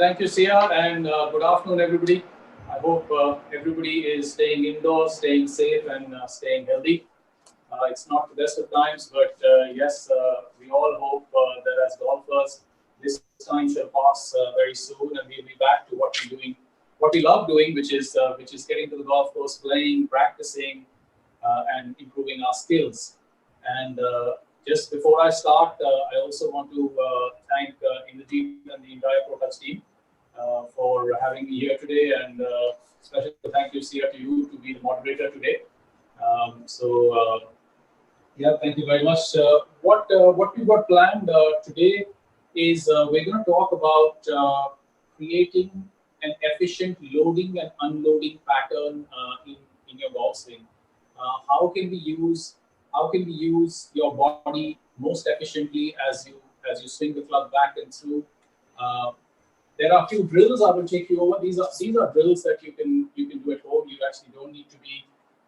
Thank you, Sia, and good afternoon, everybody. I hope everybody is staying indoors, staying safe, and staying healthy. It's not the best of times, but yes, we all hope that as golfers, this time shall pass very soon, and we'll be back to what we're doing, what we love doing, which is getting to the golf course, playing, practicing, and improving our skills. And just before I start, I also want to thank Indrajeet and the entire ProTouch team for having me here today, and special thank you, Sia, to you to be the moderator today. So yeah, thank you very much. What we've got planned today is we're going to talk about creating an efficient loading and unloading pattern in your golf swing. How can we use your body most efficiently as you swing the club back and through? Uh, there are a few drills I will take you over. These are drills that you can do at home. You actually don't need to be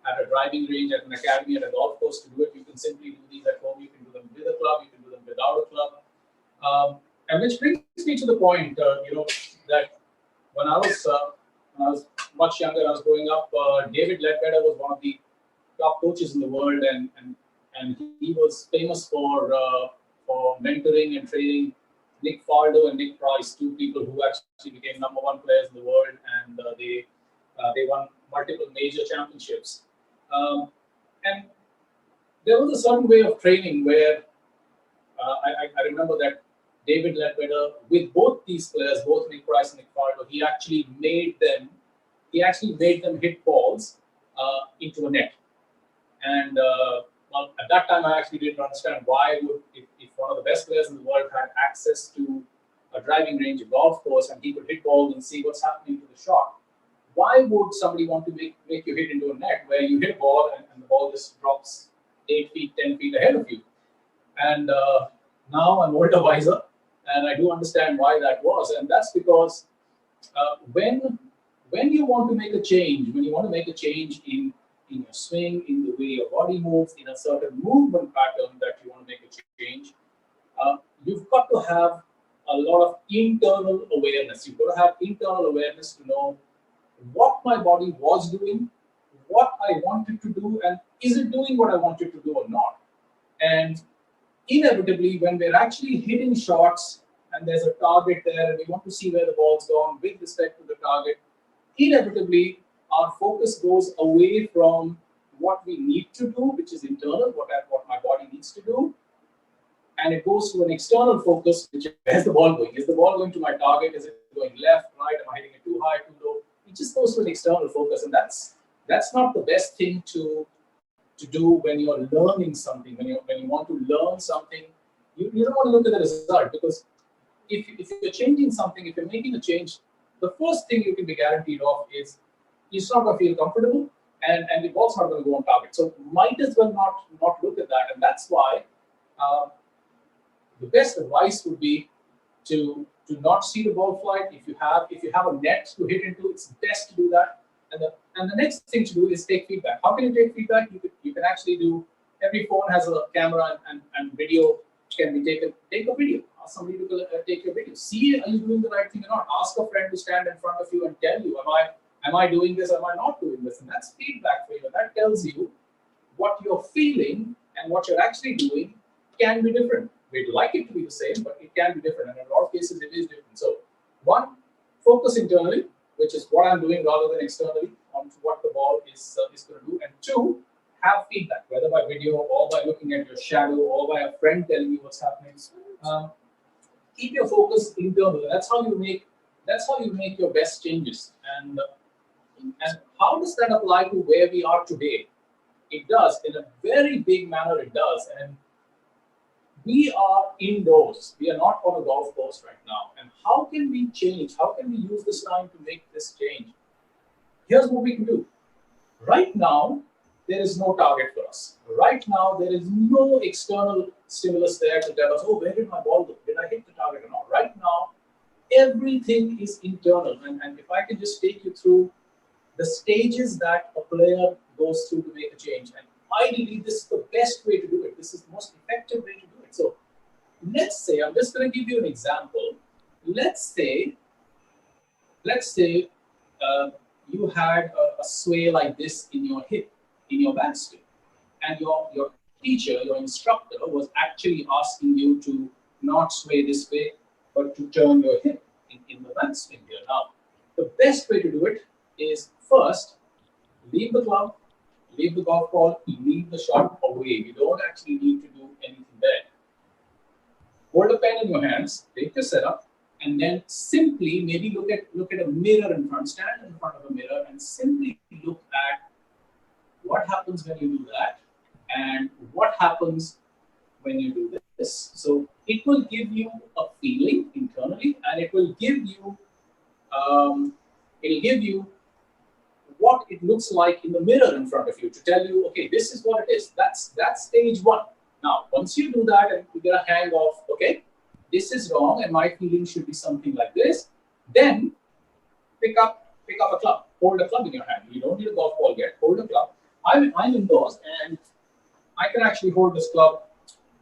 at a driving range, at an academy, at a golf course to do it. You can simply do these at home. You can do them with a club. You can do them without a club. And which brings me to the point, that when I was much younger, I was growing up. David Ledbetter was one of the top coaches in the world, and he was famous for mentoring and training Nick Faldo and Nick Price, two people who actually became number one players in the world, and they won multiple major championships. Um, and there was a certain way of training where I remember that David Ledbetter, with both these players, both Nick Price and Nick Faldo, he actually made them hit balls into a net. And well, at that time, I actually didn't understand why if one of the best players in the world had access to a driving range, a golf course, and he could hit balls and see what's happening to the shot, why would somebody want to make you hit into a net where you hit a ball and the ball just drops 8 feet, 10 feet ahead of you? And now I'm older, wiser, and I do understand why that was. And that's because when you want to make a change, when you want to make a change in your swing, in the way your body moves, in a certain movement pattern that you want to make a change, you've got to have a lot of internal awareness. You've got to have internal awareness to know what my body was doing, what I wanted to do, and is it doing what I wanted to do or not? And inevitably, when we're actually hitting shots and there's a target there and we want to see where the ball's gone with respect to the target, inevitably our focus goes away from what we need to do, which is internal, what my body needs to do, and it goes to an external focus, which is where's the ball going? Is the ball going to my target? Is it going left, right? Am I hitting it too high, too low? It just goes to an external focus, and that's not the best thing to do when you're learning something. When you want to learn something, you don't want to look at the result, because if you're changing something, if you're making a change, the first thing you can be guaranteed of is it's not going to feel comfortable, and the ball's not going to go on target. So might as well not look at that, and that's why uh, the best advice would be to not see the ball flight. If you have a net to hit into, it's best to do that. And the next thing to do is take feedback. How can you take feedback? You can actually do. Every phone has a camera, and video can be taken. Take a video. Ask somebody to take your video. See, are you doing the right thing or not? Ask a friend to stand in front of you and tell you, am I doing this? Am I not doing this? And that's feedback for you. And that tells you what you're feeling and what you're actually doing can be different. We'd like it to be the same, but it can be different. And in a lot of cases, it is different. So, one, focus internally, which is what I'm doing rather than externally, on what the ball is going to do. And two, have feedback, whether by video or by looking at your shadow or by a friend telling you what's happening. Um, Keep your focus internal. That's how you make your best changes. And how does that apply to where we are today? It does, in a very big manner. It does, and we are indoors. We are not on a golf course right now. And how can we change? How can we use this time to make this change? Here's what we can do. Right now, there is no target for us. Right now, there is no external stimulus there to tell us, oh, where did my ball go? Did I hit the target or not? Right now, everything is internal. And if I can just take you through the stages that a player goes through to make a change. And ideally, this is the best way to do it. This is the most effective way to do it. So let's say, I'm just going to give you an example. Let's say let's say you had a sway like this in your hip, in your backswing, and your teacher, your instructor, was actually asking you to not sway this way, but to turn your hip in the backswing here. Now, the best way to do it is first leave the glove, leave the golf ball, leave the shot away. You don't actually need to do anything there. Hold a pen in your hands, take your setup, and then simply maybe look at a mirror in front, stand in front of a mirror, and simply look at what happens when you do that, and what happens when you do this. So it will give you a feeling internally, and um, it'll give you what it looks like in the mirror in front of you to tell you, okay, this is what it is. That's stage one. Now, once you do that and you get a hang of, okay, this is wrong, and my feeling should be something like this, then pick up a club, hold a club in your hand. You don't need a golf ball yet. Hold a club. I'm indoors, and I can actually hold this club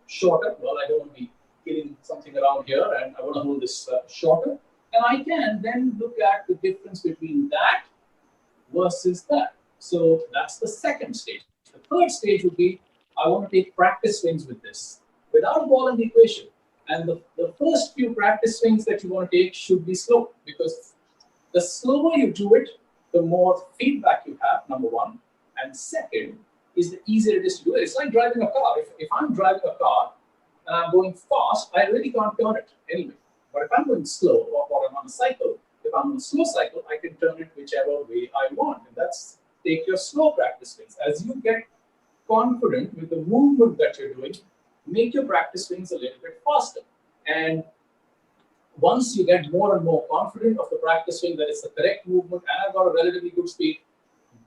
shorter. Well, I don't want to be killing something around here, and I want to hold this shorter. And I can then look at the difference between that versus that. So that's the second stage. The third stage would be I want to take practice swings with this without a ball in the equation. And the first few practice swings that you want to take should be slow, because the slower you do it, the more feedback you have, number one. And second is the easier it is to do it. It's like driving a car. If I'm driving a car and I'm going fast, I really can't turn it anyway. But if I'm going slow, or I'm on a cycle, if I'm on a slow cycle, I can turn it whichever way I want. And that's take your slow practice swings. As you get confident with the movement that you're doing, make your practice swings a little bit faster. And once you get more and more confident of the practice swing that it's the correct movement and I've got a relatively good speed,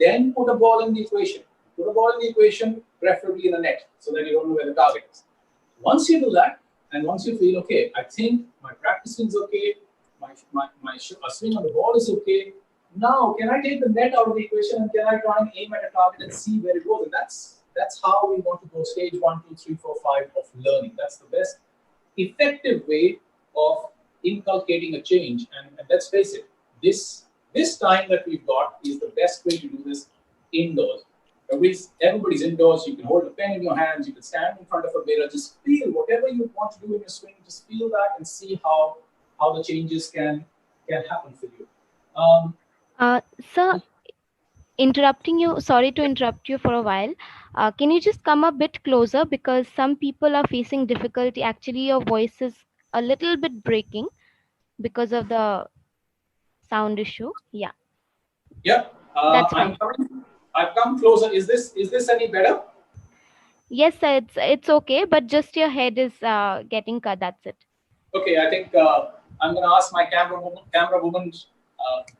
then put a ball in the equation. Put a ball in the equation, preferably in a net, so that you don't know where the target is. Once you do that, and once you feel, okay, I think my practice swing's okay, my swing on the ball is okay, now can I take the net out of the equation and can I try and aim at a target and see where it goes? And that's how we want to go stage 1, 2, 3, 4, 5 of learning. That's the best effective way of inculcating a change. And let's face it, this time that we've got is the best way to do this indoors. Everybody's indoors. You can hold a pen in your hands. You can stand in front of a mirror. Just feel whatever you want to do in your swing. Just feel that and see how the changes can happen for you. Sir, interrupting you, sorry to interrupt you for a while. Can you just come a bit closer, because some people are facing difficulty? Actually, your voice is a little bit breaking because of the sound issue. Yeah, Yeah, that's fine. I've come closer. Is this any better? Yes, sir, it's okay, but just your head is getting cut. That's it. Okay, I think I'm going to ask my camera woman,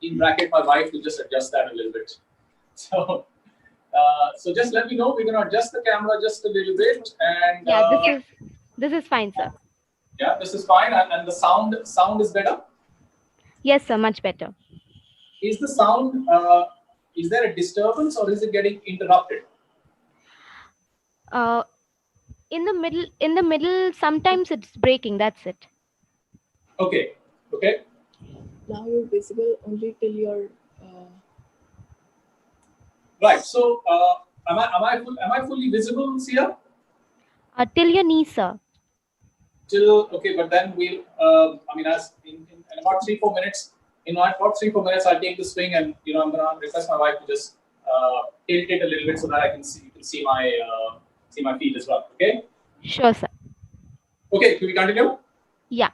in bracket my wife, to just adjust that a little bit. So so just let me know. We're going to adjust the camera just a little bit, and Yeah, this is fine, sir. yeah, this is fine, and the sound is better. Yes, sir, much better. Is the sound? Is there a disturbance, or is it getting interrupted? Uh, in the middle, sometimes it's breaking. That's it. Okay, okay, Now you're visible only till your right. So am I fully visible, Sia? Till your knees, sir. Till okay, but then we'll. I mean, as in about 3-4 minutes. In about 3-4 minutes, I'll take the swing, and I'm gonna request my wife to just tilt it a little bit so that you can see my feet as well. Okay. Sure, sir. Okay. Can we continue? Yeah.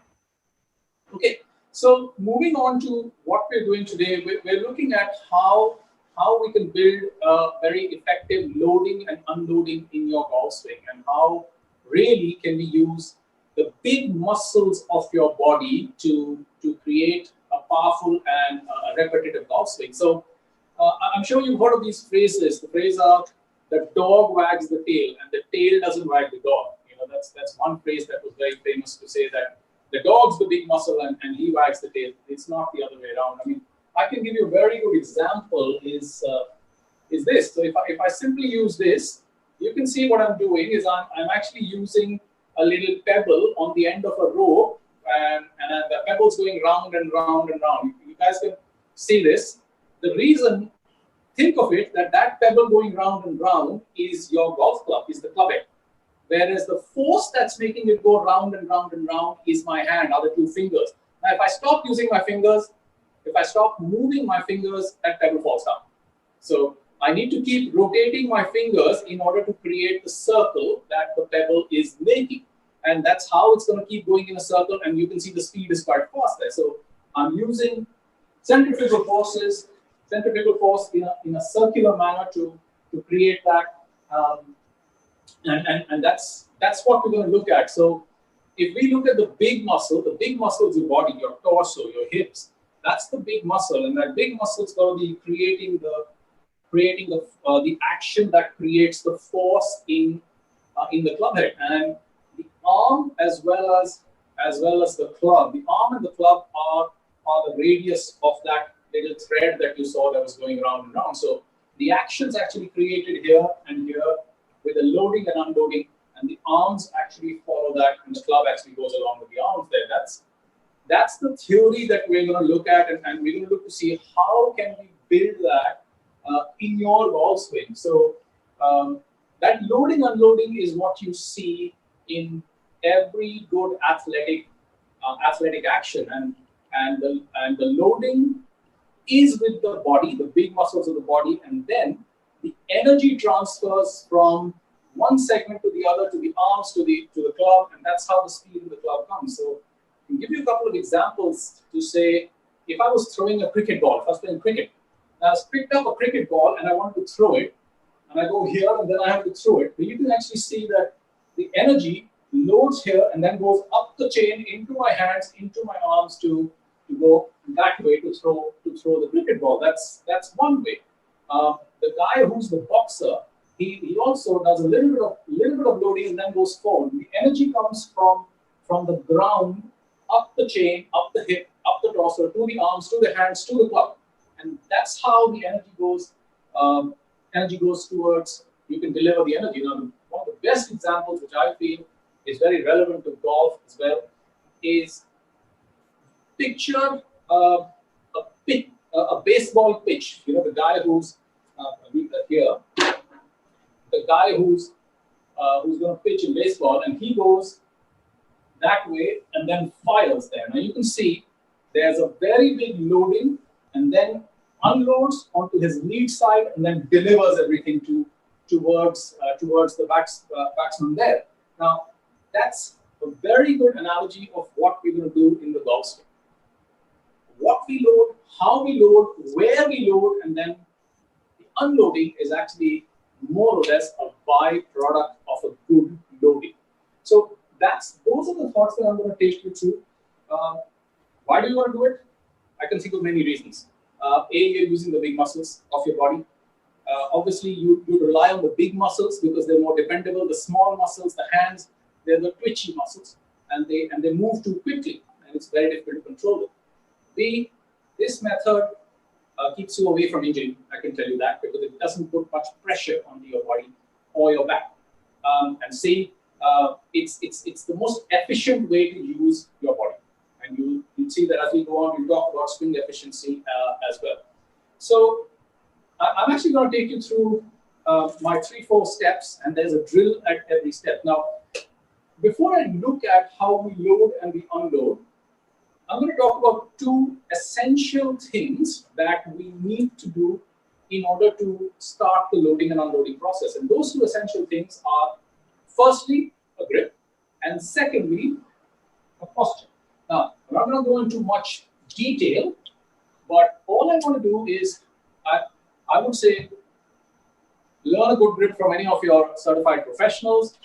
Okay. So moving on to what we're doing today, we're looking at how we can build a very effective loading and unloading in your golf swing, and how really can we use the big muscles of your body to create a powerful and repetitive golf swing. So I'm sure you've heard of these phrases. The phrase are the dog wags the tail and the tail doesn't wag the dog. That's one phrase that was very famous to say that the dog's the big muscle and he wags the tail. It's not the other way around. I mean, I can give you a very good example is this. So if I simply use this, you can see what I'm doing is I'm actually using a little pebble on the end of a rope, and the pebble's going round and round and round. You guys can see this. The reason, think of it, that pebble going round and round is your golf club, is the club head. Whereas the force that's making it go round and round and round is my hand, other two fingers. Now, if I stop using my fingers, if I stop moving my fingers, that pebble falls down. So I need to keep rotating my fingers in order to create the circle that the pebble is making. And that's how it's going to keep going in a circle. And you can see the speed is quite fast there. So I'm using centrifugal forces, centrifugal force in a circular manner to create that. And that's what we're going to look at. So if we look at the big muscle of your body, your torso, your hips, that's the big muscle, and that big muscle is going to be creating the action that creates the force in the club head, and the arm as well as the club. The arm and the club are the radius of that little thread that you saw that was going round and round. So the action's actually created here and here with the loading and unloading, and the arms actually follow that, and the club actually goes along with the arms there. That's the theory that we're going to look at, and we're going to look to see how can we build that in your golf swing. So that loading unloading is what you see in every good athletic action, and the loading is with the body, the big muscles of the body, and then the energy transfers from one segment to the other, to the arms, to the club, and that's how the speed of the club comes. So I can give you a couple of examples to say, if I was throwing a cricket ball, if I was playing cricket, and I picked up a cricket ball and I wanted to throw it, and I go here and then I have to throw it, but you can actually see that the energy loads here and then goes up the chain into my hands, into my arms to go that way to throw the cricket ball. That's one way. The guy who's the boxer, he also does a little bit of loading and then goes forward. The energy comes from the ground up the chain, up the hip, up the torso, to the arms, to the hands, to the club, and that's how the energy goes. Energy goes towards, you can deliver the energy. Now, one of the best examples, which I feel is very relevant to golf as well, is picture a baseball pitch. You know, the guy who's here, the guy who's going to pitch in baseball, and he goes that way and then fires there. Now you can see there's a very big loading, and then unloads onto his lead side, and then delivers everything towards the batsman there. Now that's a very good analogy of what we're going to do in the golf swing. What we load, how we load, where we load, and then the unloading is actually more or less a byproduct of a good loading. So those are the thoughts that I'm going to take you through. Why do you want to do it? I can think of many reasons. You're using the big muscles of your body. Obviously, you rely on the big muscles because they're more dependable. The small muscles, the hands, they're the twitchy muscles, and they move too quickly, and it's very difficult to control them. This method keeps you away from injury. I can tell you that, because it doesn't put much pressure onto your body or your back. And see, it's the most efficient way to use your body. And you'll see that as we go on, we'll talk about swing efficiency as well. So I'm actually going to take you through my 3-4 steps, and there's a drill at every step. Now, before I look at how we load and we unload, I'm going to talk about 2 essential things that we need to do in order to start the loading and unloading process. And those 2 essential things are, firstly, a grip, and secondly, a posture. Now, I'm not going to go into much detail, but all I want to do is, I would say, learn a good grip from any of your certified professionals.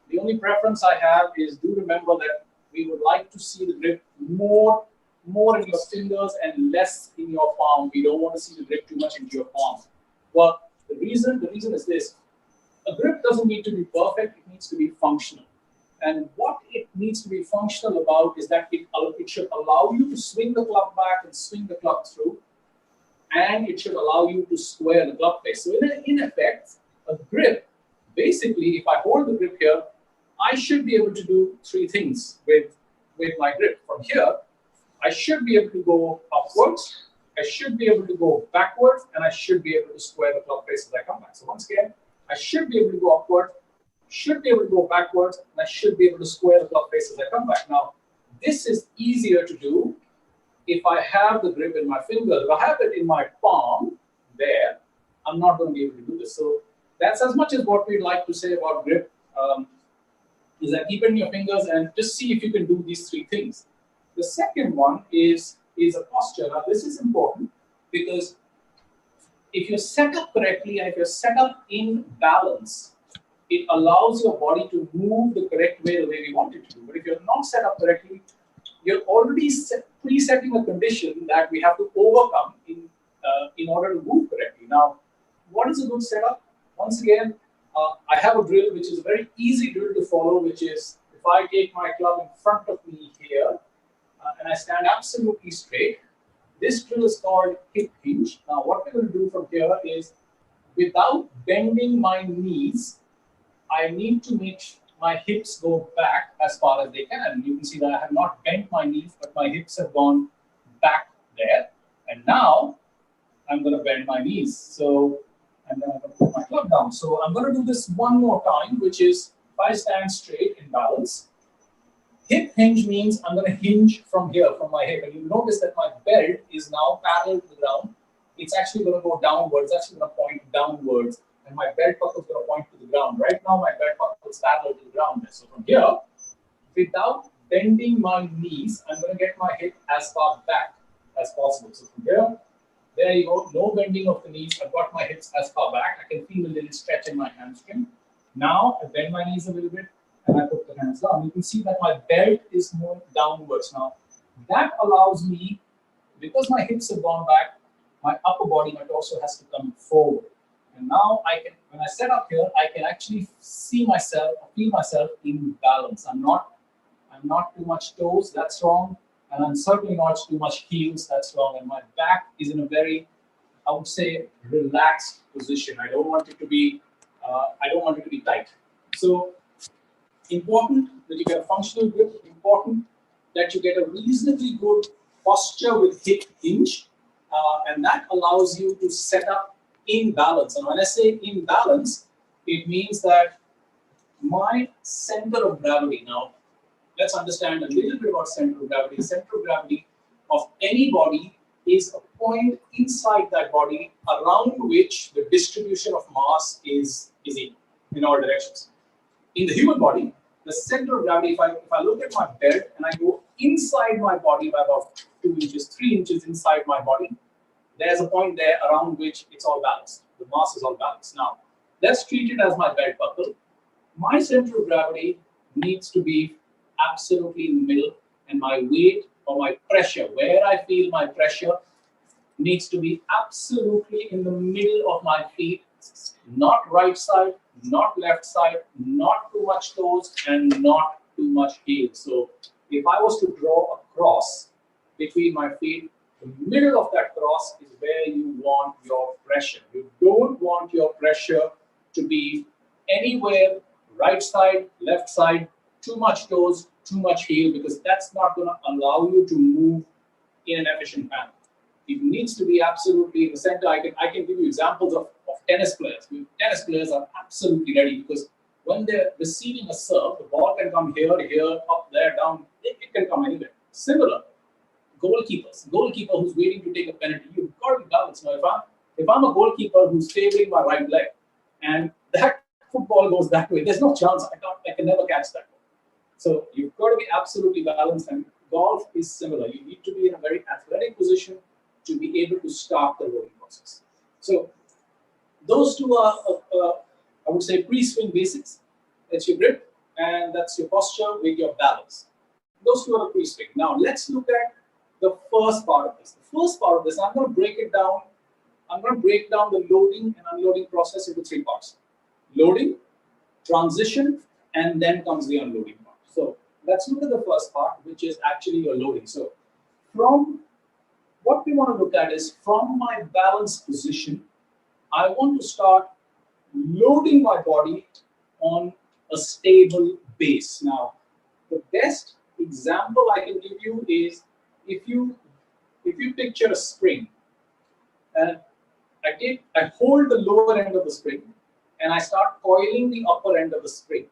The only preference I have is, do remember that we would like to see the grip more in your fingers and less in your palm. We don't want to see the grip too much into your palm. Well, the reason is this: a grip doesn't need to be perfect; it needs to be functional. And what it needs to be functional about is that it should allow you to swing the club back and swing the club through, and it should allow you to square the club face. So in effect, a grip, basically, if I hold the grip here, I should be able to do 3 things with my grip. From here, I should be able to go upwards I should be able to go backwards, and I should be able to square the club face as I come back. So once again, I should be able to go upward, should be able to go backwards, and I should be able to square the club face as I come back. Now, this is easier to do if I have the grip in my fingers. If I have it in my palm there, I'm not going to be able to do this. So that's as much as what we'd like to say about grip. Is that keep it in your fingers and just see if you can do these three things. The second one is a posture. Now, this is important because if you're set up correctly and if you're set up in balance, it allows your body to move the correct way, the way we want it to do. But if you're not set up correctly, you're already pre-setting a condition that we have to overcome in order to move correctly. Now, what is a good setup? Once again, I have a drill which is a very easy drill to follow, which is if I take my club in front of me here and I stand absolutely straight, this drill is called hip hinge. Now, what we're going to do from here is without bending my knees, I need to make my hips go back as far as they can. You can see that I have not bent my knees, but my hips have gone back there. And now I'm going to bend my knees. So, and then I'm going to put my club down. So I'm going to do this one more time, which is if I stand straight in balance. Hip hinge means I'm going to hinge from here, from my hip. And you notice that my belt is now parallel to the ground. It's actually going to go downwards. It's actually going to point downwards. And my belt buckle is going to point to the ground. Right now, my belt buckle is parallel to the ground. So from here, without bending my knees, I'm going to get my hip as far back as possible. So from here, there you go. No bending of the knees. I've got my hips as far back. I can feel a little stretch in my hamstring. Now, I bend my knees a little bit, and I put the hands down. You can see that my belt is moving downwards. Now, that allows me, because my hips have gone back, my upper body, my torso has to come forward. And now I can, when I set up here, I can actually see myself, feel myself in balance. I'm not too much toes, that's wrong. And I'm certainly not too much heels, that's wrong. And my back is in a very, I would say, relaxed position. I don't want it to be tight. So important that you get a functional grip, important that you get a reasonably good posture with hip hinge, and that allows you to set up in balance. And when I say in balance, it means that my center of gravity, now let's understand a little bit about center of gravity. The center of gravity of any body is a point inside that body around which the distribution of mass is equal in all directions. In the human body, the center of gravity, if I look at my belt and I go inside my body by about 2 inches, 3 inches inside my body, there's a point there around which it's all balanced. The mass is all balanced. Now, let's treat it as my belt buckle. My center of gravity needs to be absolutely in the middle, and my weight or my pressure, where I feel my pressure, needs to be absolutely in the middle of my feet, not right side, not left side, not too much toes, and not too much heel. So if I was to draw a cross between my feet, the middle of that cross is where you want your pressure. You don't want your pressure to be anywhere right side, left side, too much toes, too much heel, because that's not going to allow you to move in an efficient manner. It needs to be absolutely in the center. I can give you examples of tennis players. Tennis players are absolutely ready because when they're receiving a serve, the ball can come here, up there, down. It can come anywhere. Similar, goalkeeper who's waiting to take a penalty, you've got to be balanced. Now, if I'm a goalkeeper who's favoring my right leg and that football goes that way, there's no chance. I can never catch that ball. So you've got to be absolutely balanced, and golf is similar. You need to be in a very athletic position to be able to start the rolling process. So those two are, I would say, pre-swing basics. That's your grip, and that's your posture with your balance. Those two are the pre-swing. Now let's look at the first part of this. The first part of this, I'm going to break it down. I'm going to break down the loading and unloading process into 3 parts. Loading, transition, and then comes the unloading part. So let's look at the first part, which is actually your loading. So from what we want to look at is from my balance position, I want to start loading my body on a stable base. Now, the best example I can give you is if you picture a spring, and I hold the lower end of the spring, and I start coiling the upper end of the spring.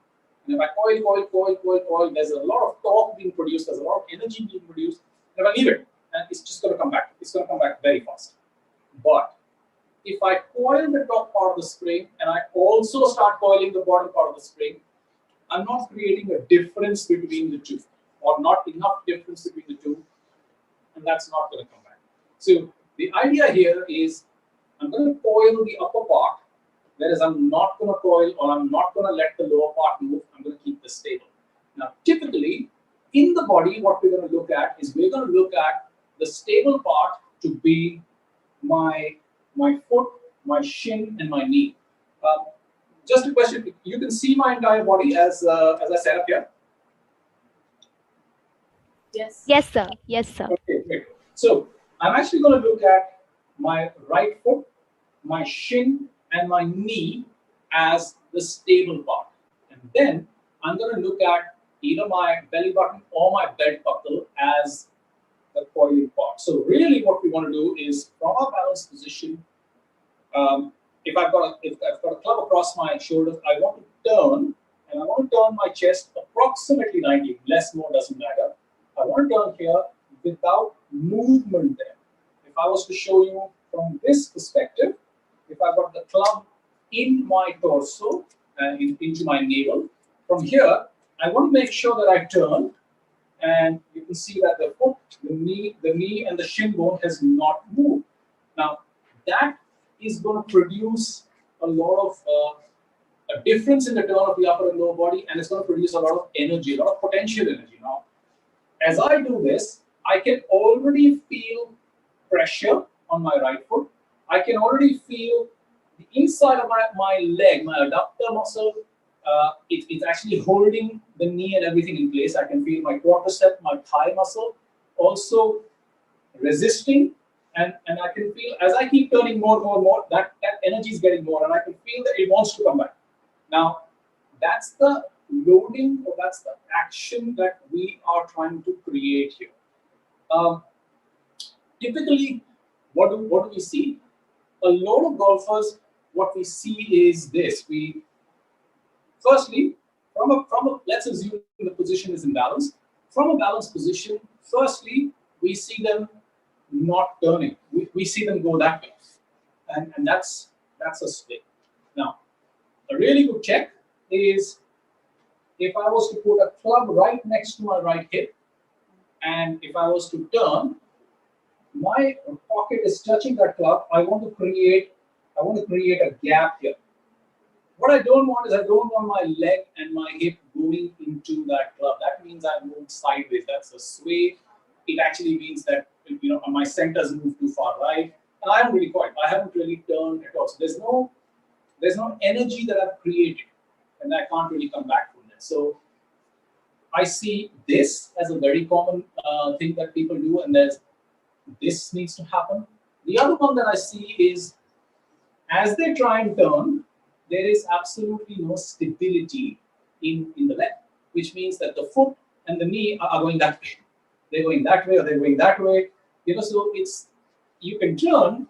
And if I coil, there's a lot of torque being produced, there's a lot of energy being produced. And if I leave it, and it's just going to come back. It's going to come back very fast. But if I coil the top part of the spring and I also start coiling the bottom part of the spring, I'm not creating a difference between the two, or not enough difference between the two, and that's not going to come back. So the idea here is I'm going to coil the upper part, whereas I'm not going to coil, or I'm not going to let the lower part move. I'm going to keep this stable. Now, typically, in the body, what we're going to look at is we're going to look at the stable part to be my foot, my shin, and my knee. Just a question: you can see my entire body as I set up here. Yes. Yes, sir. Yes, sir. Okay, great. So I'm actually going to look at my right foot, my shin, and my knee as the stable part. And then I'm going to look at either my belly button or my belt buckle as the coiling part. So really what we want to do is, from our balanced position, if I've got a club across my shoulders, I want to turn, and I want to turn my chest approximately 90, less, more, doesn't matter. I want to turn here without movement there. If I was to show you from this perspective, if I've got the club in my torso and into my navel, from here, I want to make sure that I turn, and you can see that the foot, the knee, and the shin bone has not moved. Now, that is going to produce a lot of a difference in the turn of the upper and lower body, and it's going to produce a lot of energy, a lot of potential energy. Now, as I do this, I can already feel pressure on my right foot. I can already feel the inside of my leg, my adductor muscle. It's actually holding the knee and everything in place. I can feel my quadricep, my thigh muscle also resisting, and I can feel, as I keep turning more, that energy is getting more, and I can feel that it wants to come back. Now, that's the loading, or that's the action that we are trying to create here. Typically, what do we see? A lot of golfers, what we see is this. Firstly, from a let's assume the position is imbalanced. From a balanced position, firstly, we see them not turning. We see them go that way, and that's a swing. Now, a really good check is if I was to put a club right next to my right hip, and if I was to turn, my pocket is touching that club. I want to create a gap here. What I don't want is, I don't want my leg and my hip going into that club. That means I moved sideways. That's a sway. It actually means that my centers move too far right, and I haven't really quite. I haven't really turned at all. So there's no energy that I've created, and I can't really come back from that. So I see this as a very common thing that people do, and this needs to happen. The other one that I see is, as they try and turn, there is absolutely no stability in the leg, which means that the foot and the knee are going that way. They're going that way, or they're going that way. So you can turn,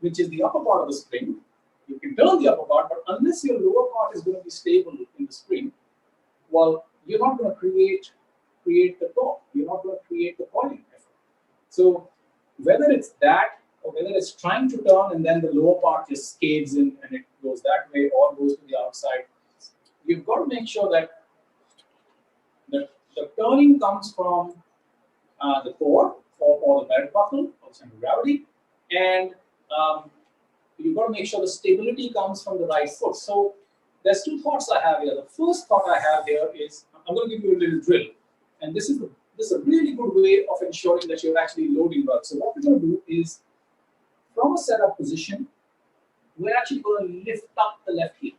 which is the upper part of the spring. You can turn the upper part, but unless your lower part is going to be stable in the spring, well, you're not going to create the torque. You're not going to create the coiling effort. So whether it's that, or whether it's trying to turn and then the lower part just caves in and it goes that way or goes to the outside, you've got to make sure that the turning comes from the core or the belt buckle or center of gravity, and you've got to make sure the stability comes from the right foot. So there's two thoughts I have here. The first thought I have here is, I'm going to give you a little drill, and this is a really good way of ensuring that you're actually loading well. So what we're going to do is, from a setup position, we're actually going to lift up the left heel.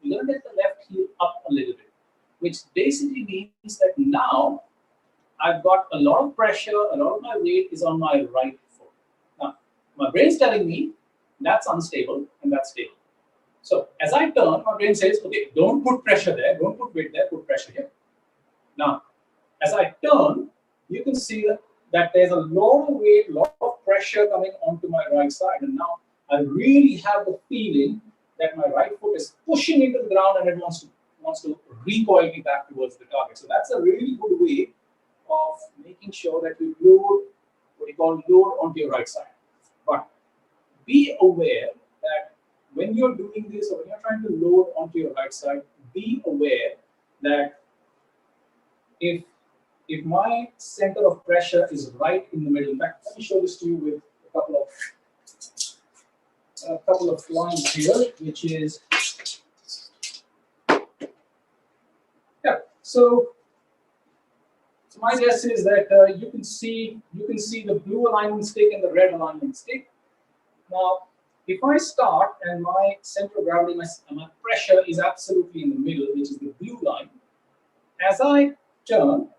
We're going to get the left heel up a little bit, which basically means that now I've got a lot of pressure, a lot of my weight is on my right foot. Now, my brain's telling me that's unstable and that's stable. So as I turn, my brain says, okay, don't put pressure there, don't put weight there, put pressure here. Now, as I turn, you can see that there's a lot of weight, a lot of pressure coming onto my right side. And now I really have the feeling that my right foot is pushing into the ground and it wants to recoil me back towards the target. So that's a really good way of making sure that you load what you call load onto your right side. But be aware that when you're doing this or when you're trying to load onto your right side, be aware that if my center of pressure is right in the middle. In fact, let me show this to you with a couple of lines here, which is yeah. So my guess is that you can see the blue alignment stick and the red alignment stick. Now, if I start and my center of gravity, my pressure is absolutely in the middle, which is the blue line, as I turn,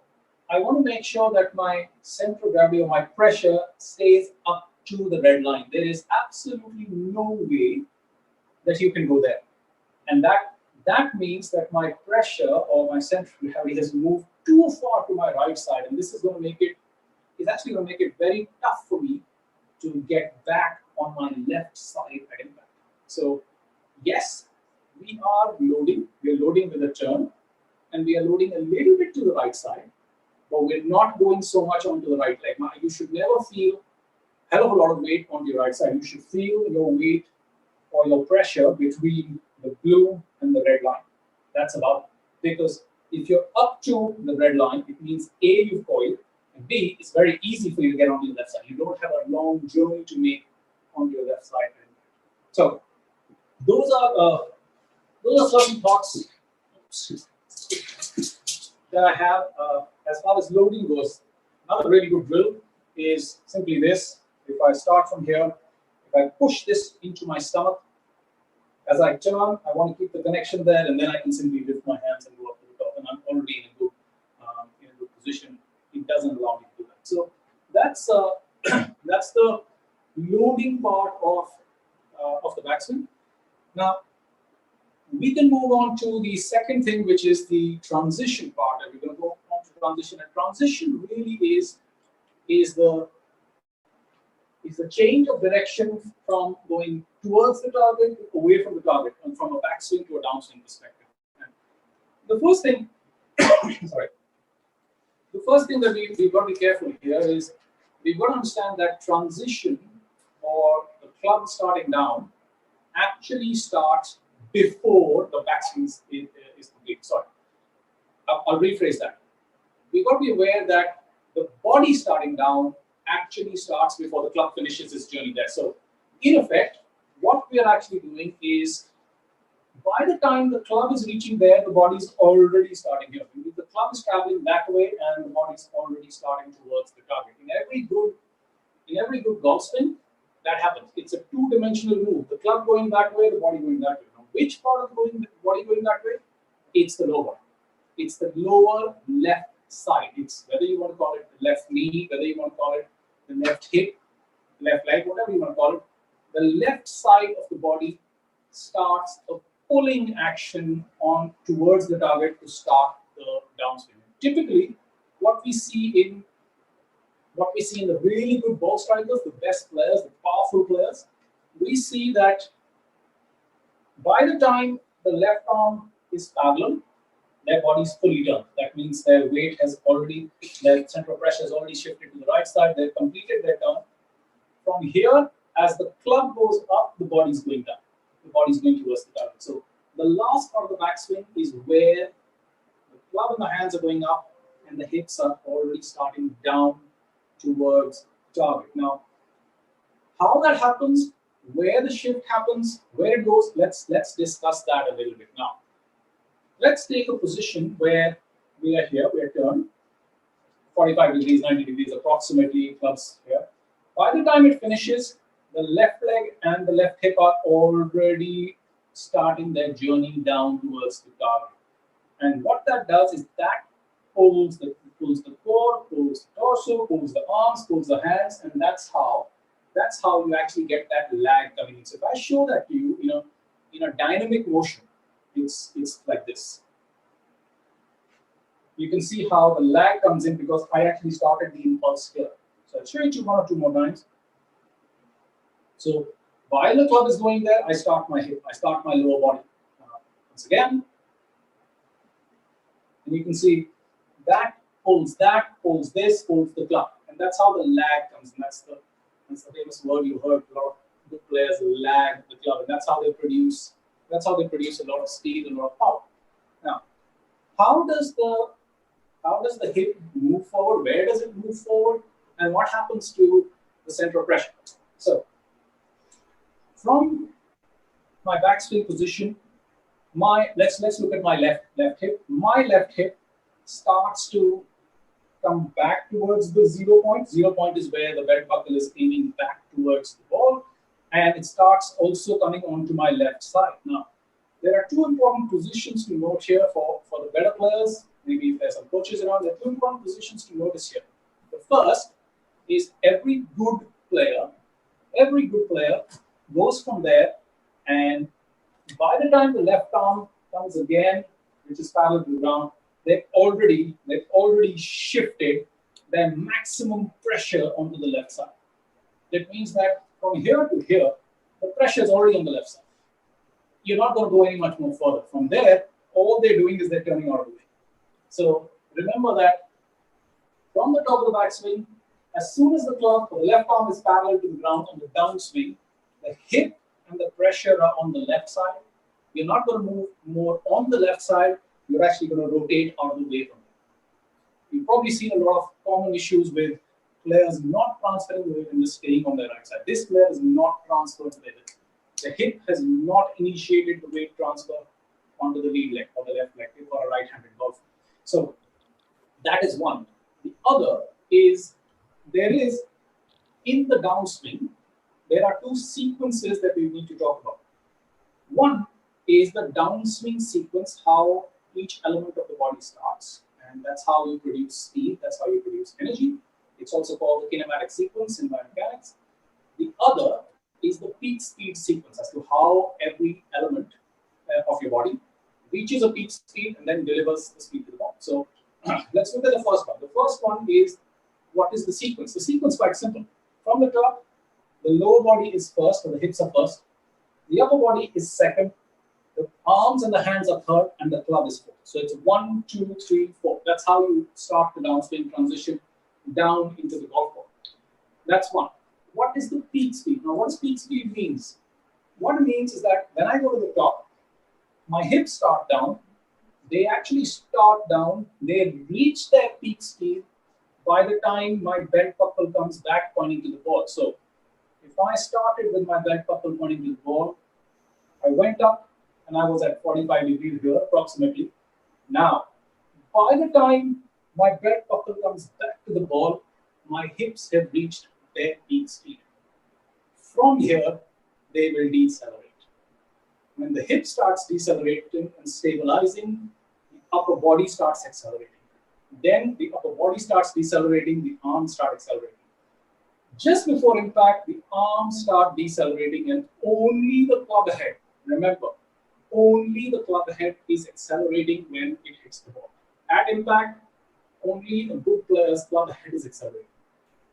I want to make sure that my center of gravity or my pressure stays up to the red line. There is absolutely no way that you can go there. And that means that my pressure or my center of gravity has moved too far to my right side, and this is going to make it actually going to make it very tough for me to get back on my left side at impact. So yes, we are loading. We're loading with a turn, and we are loading a little bit to the right side, but we're not going so much onto the right leg. Now, you should never feel a hell of a lot of weight on your right side. You should feel your weight or your pressure between the blue and the red line. That's about it. Because if you're up to the red line, it means A, you've coiled, and B, it's very easy for you to get onto the left side. You don't have a long journey to make on your left side. So those are certain thoughts that I have as far as loading goes. Another really good drill is simply this. If I start from here, if I push this into my stomach, as I turn, I want to keep the connection there, and then I can simply lift my hands and go up to the top, and I'm already in a good position. It doesn't allow me to do that. So that's that's the loading part of the backswing. Now we can move on to the second thing, which is the transition part. And we're going to go on to transition. And transition really is the change of direction from going towards the target, away from the target, and from a backswing to a downswing perspective. And the first thing, sorry, the first thing that we've got to be careful here is we've got to understand that transition or the club starting down actually starts before the backswing is complete. Sorry, I'll rephrase that. We've got to be aware that the body starting down actually starts before the club finishes its journey there. So, in effect, what we are actually doing is, by the time the club is reaching there, the body is already starting here. The club is traveling that way, and the body is already starting towards the target. In every good golf swing, that happens. It's a two-dimensional move. The club going that way, the body going that way. Now, which part of the body going that way? It's the lower. It's the lower left side. It's whether you want to call it the left knee, whether you want to call it the left hip, left leg, whatever you want to call it. The left side of the body starts a pulling action on towards the target to start the downswing. Typically, what we see in the really good ball strikers, the best players, the powerful players, we see that by the time the left arm is parallel, their body is fully turned. That means their weight has already, their center of pressure has already shifted to the right side. They've completed their turn. From here, as the club goes up, the body is going down. The body is going towards the target. So the last part of the backswing is where the club and the hands are going up, and the hips are already starting down towards target. Now, how that happens, where the shift happens, where it goes, let's discuss that a little bit now. Let's take a position where we are here, we are turned 45 degrees, 90 degrees approximately, clubs here. By the time it finishes, the left leg and the left hip are already starting their journey down towards the target. And what that does is that pulls the core, pulls the torso, pulls the arms, pulls the hands, and that's how you actually get that lag coming in. So if I show that to you, in a dynamic motion, it's like this. You can see how the lag comes in because I actually started the impulse here. So I'll show it to you one or two more times. So While the club is going there, I start my hip, I start my lower body. Once again, and you can see that, pulls this, pulls the club. And that's how the lag comes. And that's the famous word you heard. A lot of good players lag the club, and that's how they produce a lot of speed and a lot of power. Now, how does the hip move forward? Where does it move forward? And what happens to the center of pressure? So, from my backswing position, let's look at my left hip. My left hip starts to come back towards the 0 point. 0 point is where the belt buckle is aiming back towards the ball, and it starts also coming onto my left side. Now, there are two important positions to note here for the better players. Maybe if there's some coaches around, there are two important positions to notice here. The first is every good player goes from there, and by the time the left arm comes again, which is parallel to the ground, they've already shifted their maximum pressure onto the left side. That means that from here to here, the pressure is already on the left side. You're not going to go any much more further. From there, all they're doing is they're turning out of the way. So remember that from the top of the backswing, as soon as the club or the left arm is parallel to the ground on the downswing, the hip and the pressure are on the left side. You're not going to move more on the left side. You're actually going to rotate out of the way from it. You've probably seen a lot of common issues with players not transferring the weight and just staying on their right side. This player is not transferred the weight. The hip has not initiated the weight transfer onto the lead leg or the left leg for a right-handed golfer. So that is one. The other is there is in the downswing, there are two sequences that we need to talk about. One is the downswing sequence, how each element of the body starts, and that's how you produce speed, that's how you produce energy. It's also called the kinematic sequence in biomechanics. The other is the peak speed sequence as to how every element of your body reaches a peak speed and then delivers the speed to the ball. So let's look at the first one. The first one is what is the sequence? The sequence is quite simple. From the top, the lower body is first, or the hips are first. The upper body is second. The arms and the hands are third, and the club is fourth. So it's 1, 2, 3, 4. That's how you start the downswing transition down into the golf ball. That's one. What is the peak speed? Now, what does peak speed means? What it means is that when I go to the top, my hips start down. They actually start down. They reach their peak speed by the time my belt buckle comes back pointing to the ball. So if I started with my belt buckle pointing to the ball, I went up and I was at 45 degrees here approximately. Now, by the time my belt buckle comes back to the ball, my hips have reached their peak speed. From here, they will decelerate. When the hip starts decelerating and stabilizing, the upper body starts accelerating. Then the upper body starts decelerating, the arms start accelerating. Just before impact, the arms start decelerating and only the club head, remember, only the club head is accelerating when it hits the ball. At impact, only a good player's club head is accelerating.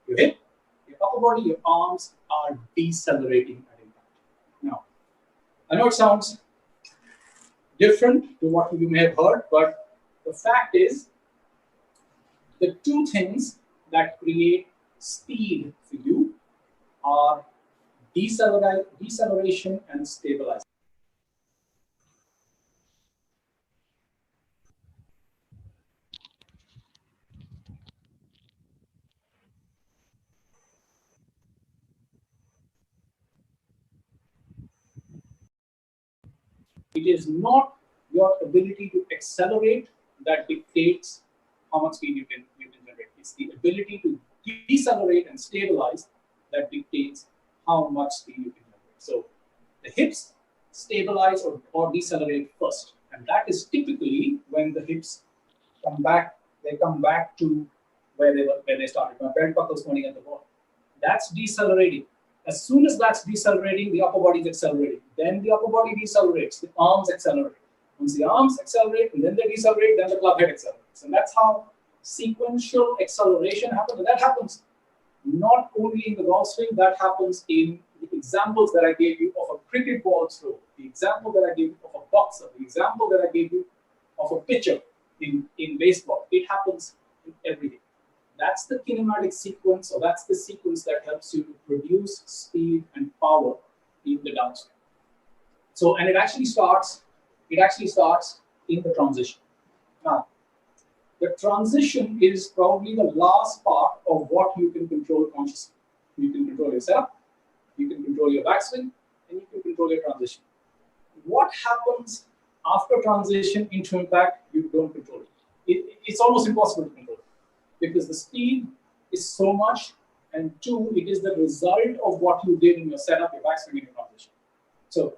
You hit, your upper body, your arms are decelerating at impact. Now, I know it sounds different to what you may have heard, but the fact is, the two things that create speed for you are deceleration and stabilization. It is not your ability to accelerate that dictates how much speed you can generate. It's the ability to decelerate and stabilize that dictates how much speed you can generate. So the hips stabilize or decelerate first, and that is typically when the hips come back. They come back to where they started. My belt buckle's pointing at the ball. That's decelerating. As soon as that's decelerating, the upper body is accelerating. Then the upper body decelerates, the arms accelerate. Once the arms accelerate and then they decelerate, then the club head accelerates. And that's how sequential acceleration happens. And that happens not only in the golf swing, that happens in the examples that I gave you of a cricket ball throw, the example that I gave you of a boxer, the example that I gave you of a pitcher in baseball. It happens in everything. That's the kinematic sequence, or that's the sequence that helps you to produce speed and power in the downswing. So, and it actually starts in the transition. Now, the transition is probably the last part of what you can control consciously. You can control your setup, you can control your backswing, and you can control your transition. What happens after transition into impact, you don't control it. It's almost impossible to control it because the speed is so much, and two, it is the result of what you did in your setup, your backswing, and your transition. So,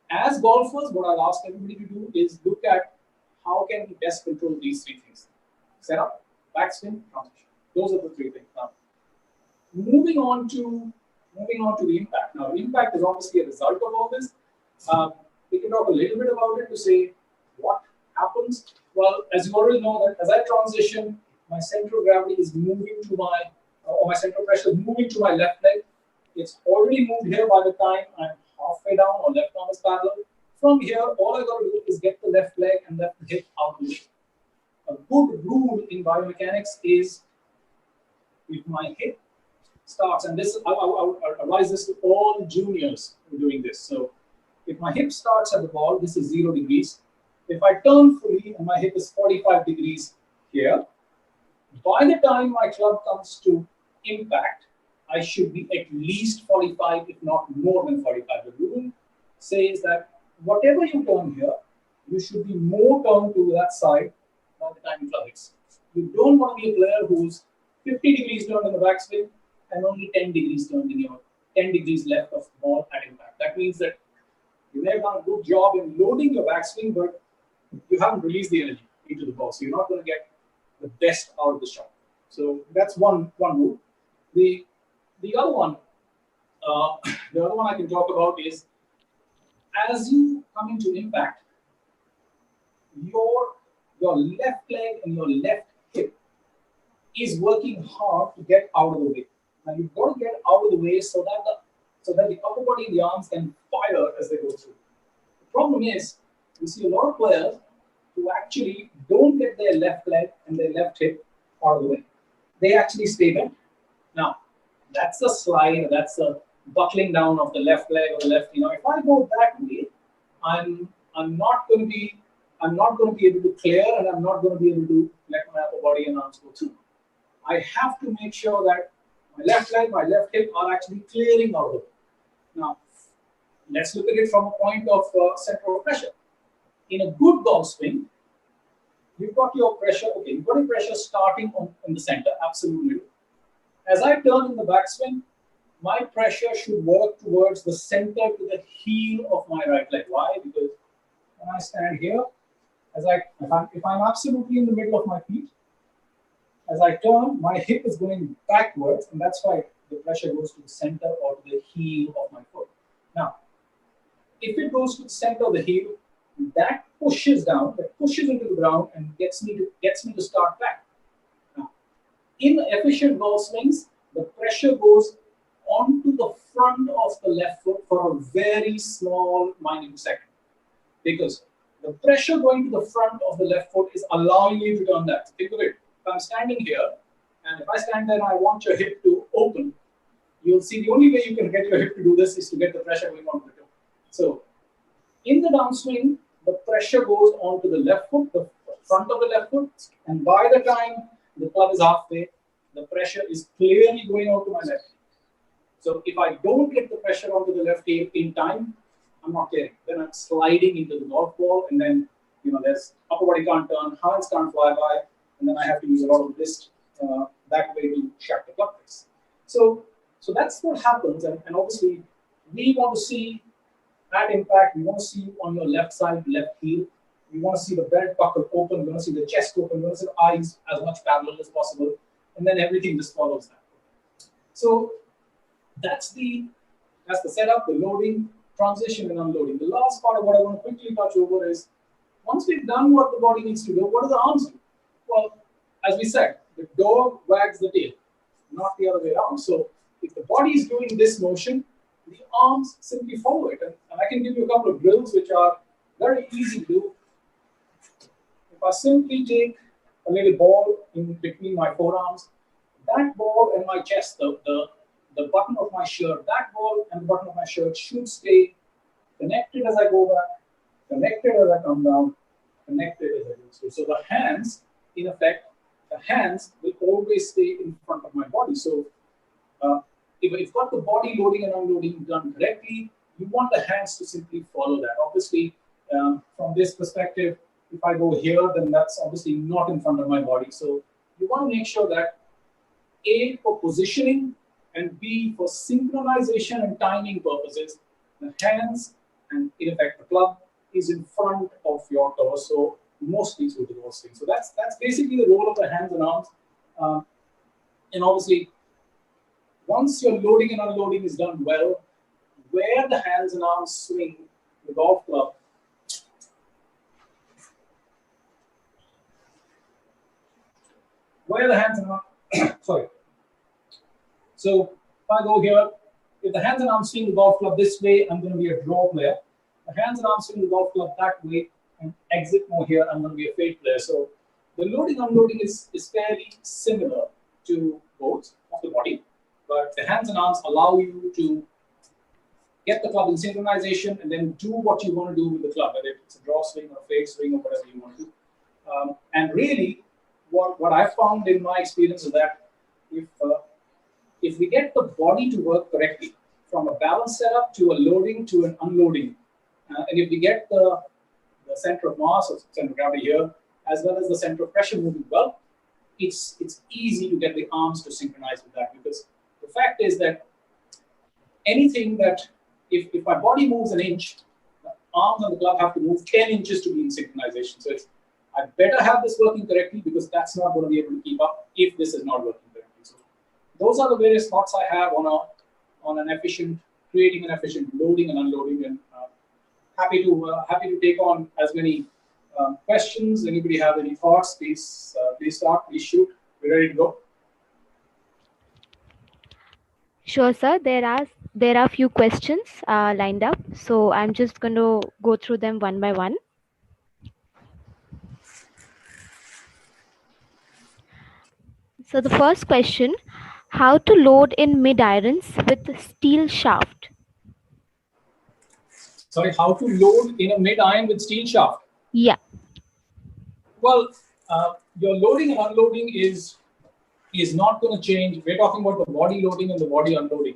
as golfers, what I'll ask everybody to do is look at how can we best control these three things: setup, backswing, transition. Those are the three things. Now, moving on to the impact. Now, impact is obviously a result of all this. We can talk a little bit about it to say what happens. Well, as you already know, that as I transition, my center of gravity is moving to my, or my center of pressure is moving to my left leg. It's already moved here by the time I'm halfway down or left arm is parallel. From here, all I got to do is get the left leg and left hip out of the way. A good rule in biomechanics is if my hip starts, and this I advise this to all juniors who are doing this. So if my hip starts at the ball, this is 0 degrees. If I turn fully and my hip is 45 degrees here, by the time my club comes to impact, I should be at least 45, if not more than 45. The rule says that whatever you turn here, you should be more turned to that side by the time the club hits. You don't want to be a player who's 50 degrees turned in the backswing and only 10 degrees turned in your 10 degrees left of the ball at impact. That means that you may have done a good job in loading your backswing, but you haven't released the energy into the ball, so you're not going to get the best out of the shot. So that's one rule. The other one, I can talk about is as you come into impact, your left leg and your left hip is working hard to get out of the way. Now you've got to get out of the way so that the upper body and the arms can fire as they go through. The problem is we see a lot of players who actually don't get their left leg and their left hip out of the way. They actually stay bent. Now that's a slide, that's a buckling down of the left leg or the left. If I go that way, I'm not going to be able to clear, and I'm not going to be able to let my upper body and arms go through. I have to make sure that my left leg, my left hip are actually clearing out of it. Now, let's look at it from a point of center of pressure. In a good golf swing, you've got your pressure. Okay, you've got your pressure starting in the center, absolute middle. As I turn in the backswing, my pressure should work towards the center to the heel of my right leg. Why? Because when I stand here, if I'm absolutely in the middle of my feet, as I turn, my hip is going backwards, and that's why the pressure goes to the center or to the heel of my foot. Now, if it goes to the center of the heel, that pushes down, that pushes into the ground and gets me to start back. Now, in efficient golf swings, the pressure goes onto the front of the left foot for a very small, minute second. Because the pressure going to the front of the left foot is allowing you to turn that. Think of it. If I'm standing here, and if I stand there and I want your hip to open, you'll see the only way you can get your hip to do this is to get the pressure going onto the toe. So, in the downswing, the pressure goes onto the left foot, the front of the left foot, and by the time the club is halfway, the pressure is clearly going onto my left. So if I don't get the pressure onto the left heel in time, I'm not clearing. Then I'm sliding into the golf ball, and then there's upper body can't turn, hands can't fly by, and then I have to use a lot of wrist that way to shut the club face. So that's what happens, and obviously we want to see at impact, we want to see on your left side, left heel. We want to see the belt buckle open, we want to see the chest open, we want to see the eyes as much parallel as possible, and then everything just follows that. So that's the setup, the loading, transition, and unloading. The last part of what I want to quickly touch over is, once we've done what the body needs to do, what do the arms do? Well, as we said, the dog wags the tail. not the other way around. So if the body is doing this motion, the arms simply follow it. And I can give you a couple of drills which are very easy to do. If I simply take a little ball in between my forearms, that ball and my chest, the button of my shirt, that ball and the button of my shirt should stay connected as I go back, connected as I come down, connected as I go through. So the hands, in effect, the hands will always stay in front of my body. So if you've got the body loading and unloading done correctly, you want the hands to simply follow that. Obviously, from this perspective, if I go here, then that's obviously not in front of my body. So you want to make sure that A, for positioning, and B, for synchronization and timing purposes, the hands and in effect the club is in front of your torso mostly through the whole swing. So that's basically the role of the hands and arms. And obviously, once your loading and unloading is done well, where the hands and arms swing the golf club, where the hands and arms, sorry. So if I go here, if the hands and arms swing the golf club this way, I'm going to be a draw player. The hands and arms swing the golf club that way, and exit more here, I'm going to be a fade player. So the loading unloading is fairly similar to both of the body, but the hands and arms allow you to get the club in synchronization and then do what you want to do with the club, whether it's a draw swing or a fade swing or whatever you want to do. And really, what I found in my experience is that if we get the body to work correctly, from a balance setup to a loading to an unloading, and if we get the center of mass or center of gravity here, as well as the center of pressure moving well, it's easy to get the arms to synchronize with that, because the fact is that anything that, if my body moves an inch, the arms and the glove have to move 10 inches to be in synchronization. So I better have this working correctly, because that's not going to be able to keep up if this is not working correctly. So those are the various thoughts I have on an efficient, creating an efficient loading and unloading, and happy to take on as many questions. Anybody have any thoughts? Please start. Please shoot. We're ready to go. Sure, sir. There are few questions lined up, so I'm just going to go through them one by one. So the first question: how to load in mid irons with steel shaft? Sorry, how to load in a mid iron with steel shaft? Yeah. Well, your loading and unloading is not going to change. We're talking about the body loading and the body unloading.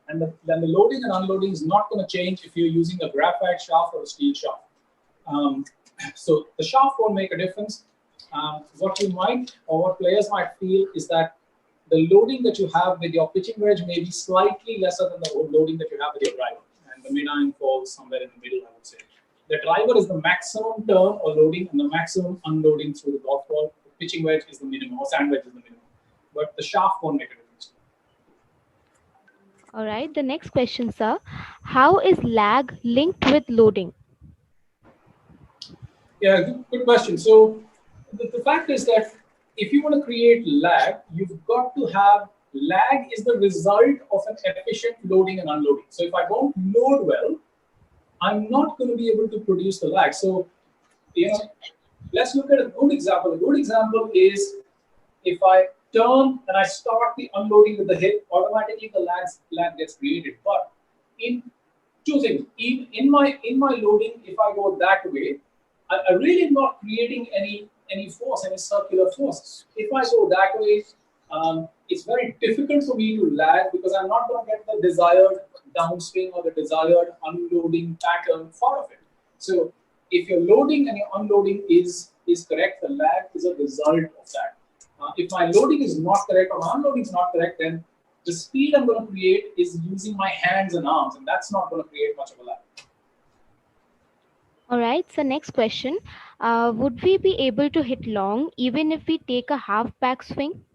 And then the loading and unloading is not going to change if you're using a graphite shaft or a steel shaft. So the shaft won't make a difference. What you might, or what players might feel, is that the loading that you have with your pitching wedge may be slightly lesser than the loading that you have with your driver. And the mid iron falls somewhere in the middle, I would say. The driver is the maximum turn or loading, and the maximum unloading through the golf ball. The pitching wedge is the minimum, or sand wedge is the minimum. But the shaft won't make a difference. All right. The next question, sir: how is lag linked with loading? Yeah, good question. So the fact is that if you want to create lag, you've got to have lag is the result of an efficient loading and unloading. So if I don't load well, I'm not going to be able to produce the lag. So, let's look at a good example. A good example is if I turn and I start the unloading with the hip, automatically the lag gets created. But in two things, in my loading, if I go that way, I really am not creating any force, any circular force. If I go that way, it's very difficult for me to lag, because I'm not going to get the desired downswing or the desired unloading pattern part of it. So if your loading and your unloading is correct, the lag is a result of that. If my loading is not correct or my unloading is not correct, then the speed I'm going to create is using my hands and arms, and that's not going to create much of a lag. All right. So next question: would we be able to hit long even if we take a half back swing?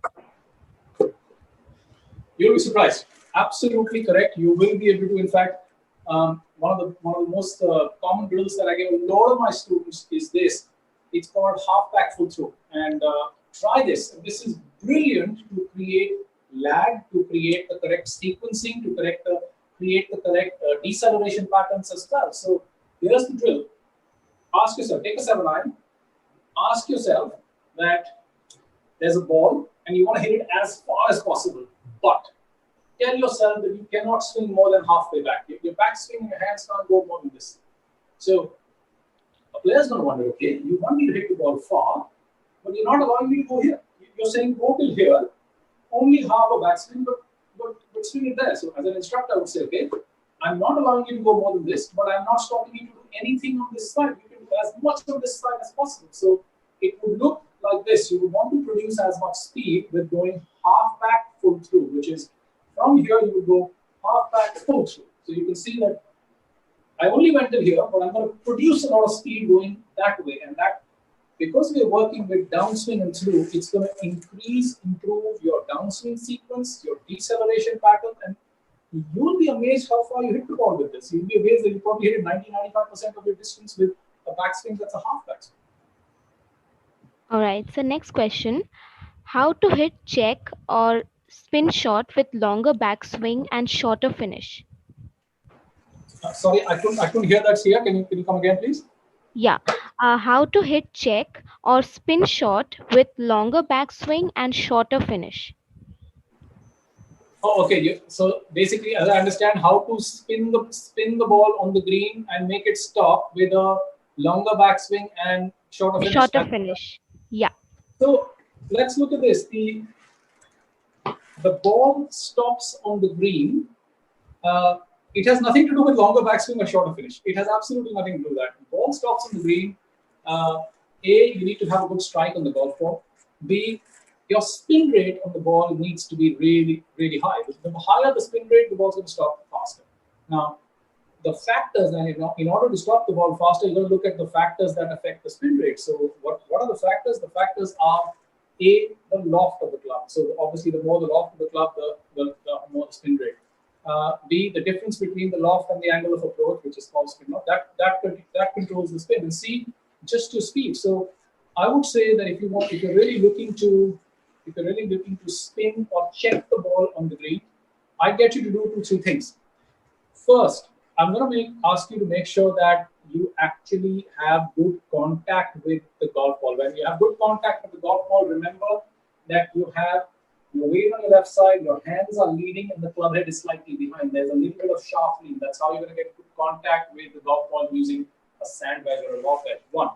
You'll be surprised. Absolutely correct. You will be able to. In fact, one of the most common drills that I give a lot of my students is this. It's called half back full throw, and try this. This is brilliant to create lag to create the correct sequencing, to create the correct deceleration patterns as well. So here's the drill. Ask yourself, take a 7-iron, ask yourself that there's a ball and you want to hit it as far as possible, but tell yourself that you cannot swing more than halfway back. Your backswing, your hands can't go more than this. So a player's going to wonder, okay, you want me to hit the ball far, but you're not allowing me to go here. You're saying go till here, only half a backswing, but swing it there. So as an instructor, I would say, okay, I'm not allowing you to go more than this, but I'm not stopping you to do anything on this side. You can do as much on this side as possible. So it would look like this. You would want to produce as much speed with going half back, full through, which is from here you would go half back, full through. So you can see that I only went till here, but I'm going to produce a lot of speed going that way. And that, because we're working with downswing and through, it's going to improve your downswing sequence, your deceleration pattern, and you'll be amazed how far you hit the ball with this. You'll be amazed that you probably hit it 90-95% of your distance with a backswing that's a half backswing. All right. So next question: how to hit check or spin shot with longer backswing and shorter finish? Sorry, I couldn't hear that, Sia. Can you come again, please? Yeah. How to hit check or spin shot with longer backswing and shorter finish? Oh, okay. So basically, as I understand, how to spin the ball on the green and make it stop with a longer backswing and shorter finish. Shorter finish. Yeah. So let's look at this. The ball stops on the green. It has nothing to do with longer backswing or shorter finish. It has absolutely nothing to do with that. The ball stops on the green. You need to have a good strike on the golf ball. B, your spin rate on the ball needs to be really, really high. The higher the spin rate, the ball's going to stop faster. Now, the factors, and in order to stop the ball faster, you're going to look at the factors that affect the spin rate. So what are the factors? The factors are A, the loft of the club. So obviously, the more the loft of the club, the more the spin rate. B, the difference between the loft and the angle of approach, which is called spin loft, that controls the spin. And C, just your speed. So I would say that if you're really looking to spin or check the ball on the green, I get you to do 2-3 things. First, I'm going to ask you to make sure that you actually have good contact with the golf ball. When you have good contact with the golf ball, remember that you have your weight on your left side, your hands are leading, and the club head is slightly behind. There's a little bit of shaft lean. That's how you're going to get good contact with the golf ball using a sandbag or a loft edge. 1.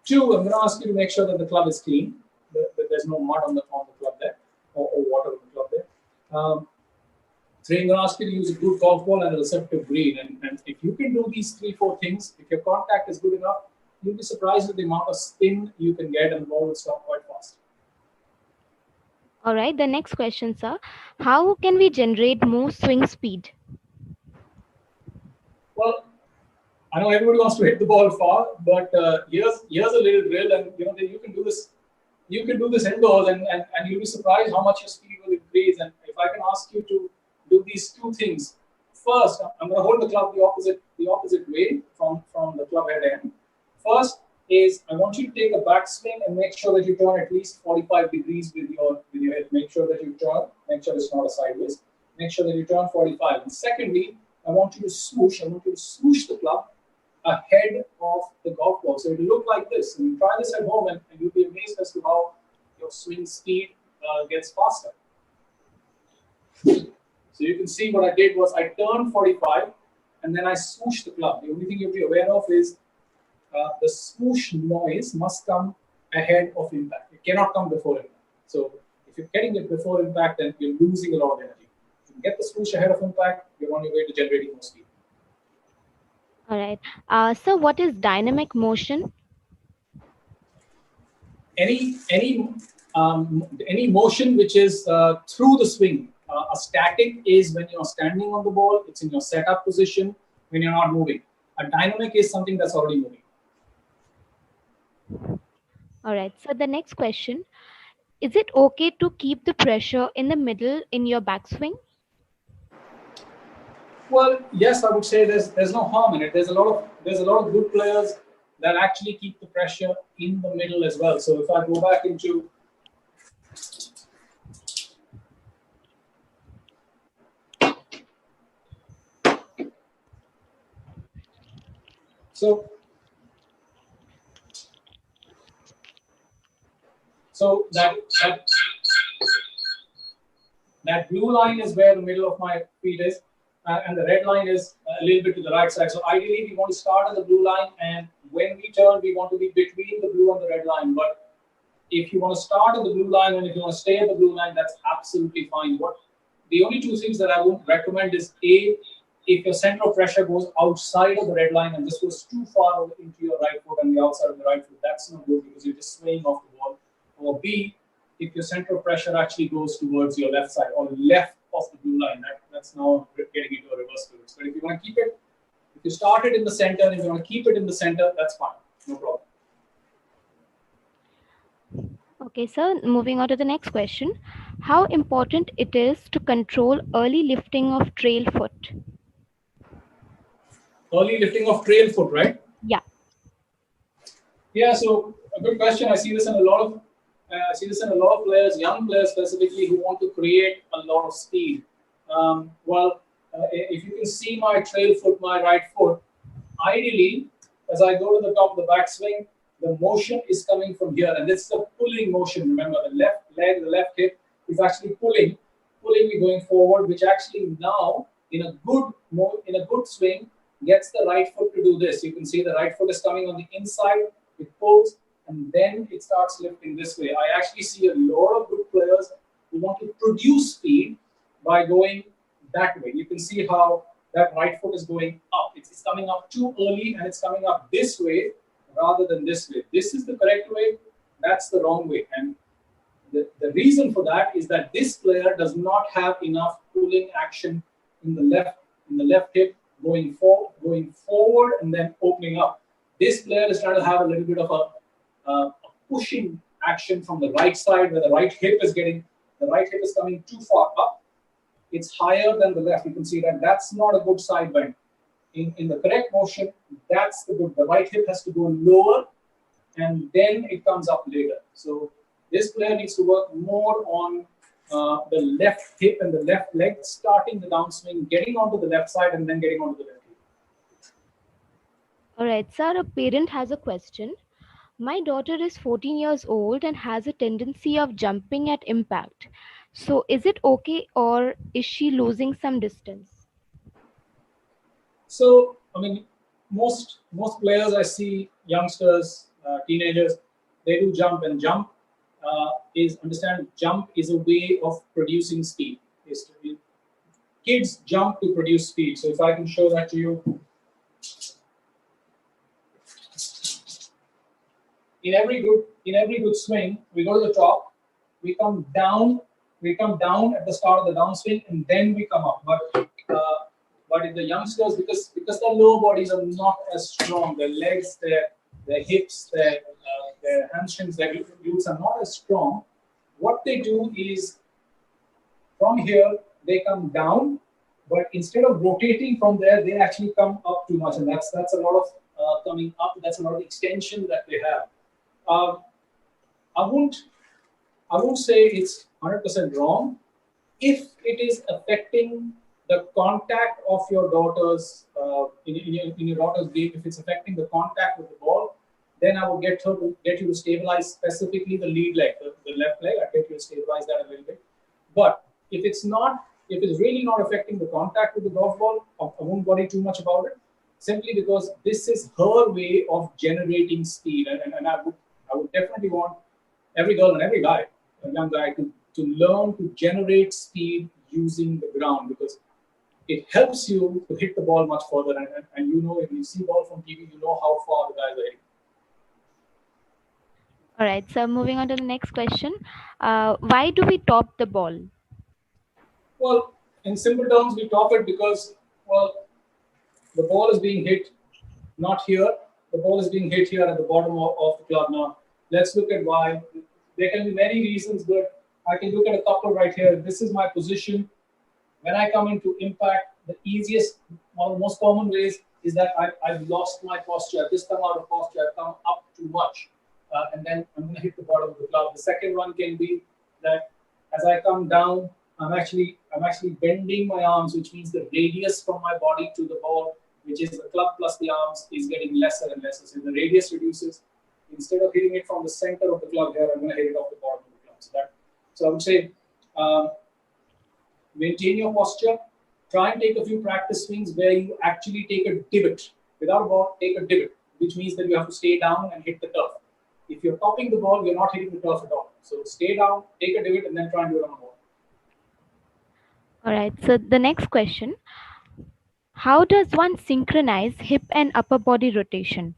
2, I'm going to ask you to make sure that the club is clean. There's no mud on the club there, or water on the club there. 3, I'm going to ask you to use a good golf ball and a receptive green. And if you can do these 3-4 things, if your contact is good enough, you'll be surprised at the amount of spin you can get, and the ball will stop quite fast. All right. The next question, sir: how can we generate more swing speed? Well, I know everybody wants to hit the ball far, but here's a little drill, and you can do this. You can do this indoors, and you'll be surprised how much your speed will increase. And if I can ask you to do these 2 things, first, I'm going to hold the club the opposite way from the club head end. First is I want you to take a backswing and make sure that you turn at least 45 degrees with your head. Make sure that you turn. Make sure it's not a sideways. Make sure that you turn 45. And secondly, I want you to swoosh. I want you to swoosh the club ahead of the golf ball. So it'll look like this. And you try this at home, and you'll be amazed as to how your swing speed gets faster. So you can see what I did was I turned 45, and then I swooshed the club. The only thing you'll be aware of is the swoosh noise must come ahead of impact. It cannot come before impact. So if you're getting it before impact, then you're losing a lot of energy. If you get the swoosh ahead of impact, you're on your way to generating more speed. All right. So what is dynamic motion? Any motion which is through the swing. A static is when you're standing on the ball, it's in your setup position when you're not moving. A dynamic is something that's already moving. All right. So the next question: is it okay to keep the pressure in the middle in your backswing? Well, yes, I would say there's no harm in it. There's a lot of good players that actually keep the pressure in the middle as well. So if I go back into So, so that blue line is where the middle of my feet is, and the red line is a little bit to the right side. So ideally, we want to start at the blue line, and when we turn, we want to be between the blue and the red line. But if you want to start at the blue line and if you want to stay at the blue line, that's absolutely fine. What the only two things that I would recommend is A, if your center of pressure goes outside of the red line and this goes too far into your right foot and the outside of the right foot, that's not good because you're just swaying off the ball. Or B, if your center of pressure actually goes towards your left side or left of the blue line, that's now getting into a reverse pivot. But if you want to keep it, if you start it in the center and if you want to keep it in the center, that's fine, no problem. Okay, sir, moving on to the next question. How important it is to control early lifting of trail foot? Early lifting of trail foot, right? Yeah. Yeah, so a good question. I see this in a lot of players, young players specifically, who want to create a lot of speed. If you can see my trail foot, my right foot, ideally, as I go to the top of the backswing, the motion is coming from here, and this is a pulling motion. Remember, the left leg, the left hip is actually pulling me going forward, which actually now in a good swing gets the right foot to do this. You can see the right foot is coming on the inside, it pulls, and then it starts lifting this way. I actually see a lot of good players who want to produce speed by going that way. You can see how that right foot is going up. It's coming up too early and it's coming up this way rather than this way. This is the correct way, that's the wrong way. And the reason for that is that this player does not have enough pulling action in the left hip going forward and then opening up. This player is trying to have a little bit of a pushing action from the right side where the right hip is coming too far up. It's higher than the left. You can see that that's not a good side bend. In the correct motion, that's the good. The right hip has to go lower and then it comes up later. So this player needs to work more on the left hip and the left leg, starting the downswing, getting onto the left side and then getting onto the left hip. All right, sir, a parent has a question. My daughter is 14 years old and has a tendency of jumping at impact. So is it okay or is she losing some distance? So, I mean, most players I see, youngsters, teenagers, they do jump, and jump jump is a way of producing speed. Kids jump to produce speed. So if I can show that to you. In every good swing, we go to the top, we come down at the start of the downswing, and then we come up. But in the youngsters, because their lower bodies are not as strong, their legs, their hips, their hamstrings, their glutes are not as strong. What they do is, from here they come down, but instead of rotating from there, they actually come up too much, and that's a lot of coming up. That's a lot of extension that they have. I won't say it's 100% wrong. If it is affecting the contact of your daughter's in your daughter's game, if it's affecting the contact with the ball, then I will get you to stabilize specifically the lead leg, the left leg. I get you to stabilize that a little bit. But if it's really not affecting the contact with the golf ball, I won't worry too much about it. Simply because this is her way of generating speed, and I would definitely want every girl and every guy, a young guy, to learn to generate speed using the ground, because it helps you to hit the ball much further. And you know, if you see ball from TV, you know how far the guys are hitting. All right, so moving on to the next question. Why do we top the ball? Well, in simple terms, we top it because, well, the ball is being hit not here. The ball is being hit here at the bottom of the club. Now, let's look at why. There can be many reasons, but I can look at a couple right here. This is my position. When I come into impact, the easiest, one of the most common ways is that I've lost my posture. I've just come out of posture. I've come up too much. And then I'm going to hit the bottom of the club. The second one can be that as I come down, I'm actually bending my arms, which means the radius from my body to the ball, which is the club plus the arms, is getting lesser and lesser. So the radius reduces. Instead of hitting it from the center of the club here, I'm going to hit it off the bottom of the club. So I would say maintain your posture. Try and take a few practice swings where you actually take a divot. Without a ball, take a divot, which means that you have to stay down and hit the turf. If you're topping the ball, you're not hitting the turf at all. So stay down, take a divot, and then try and do it on the ball. All right. So the next question: how does one synchronize hip and upper body rotation?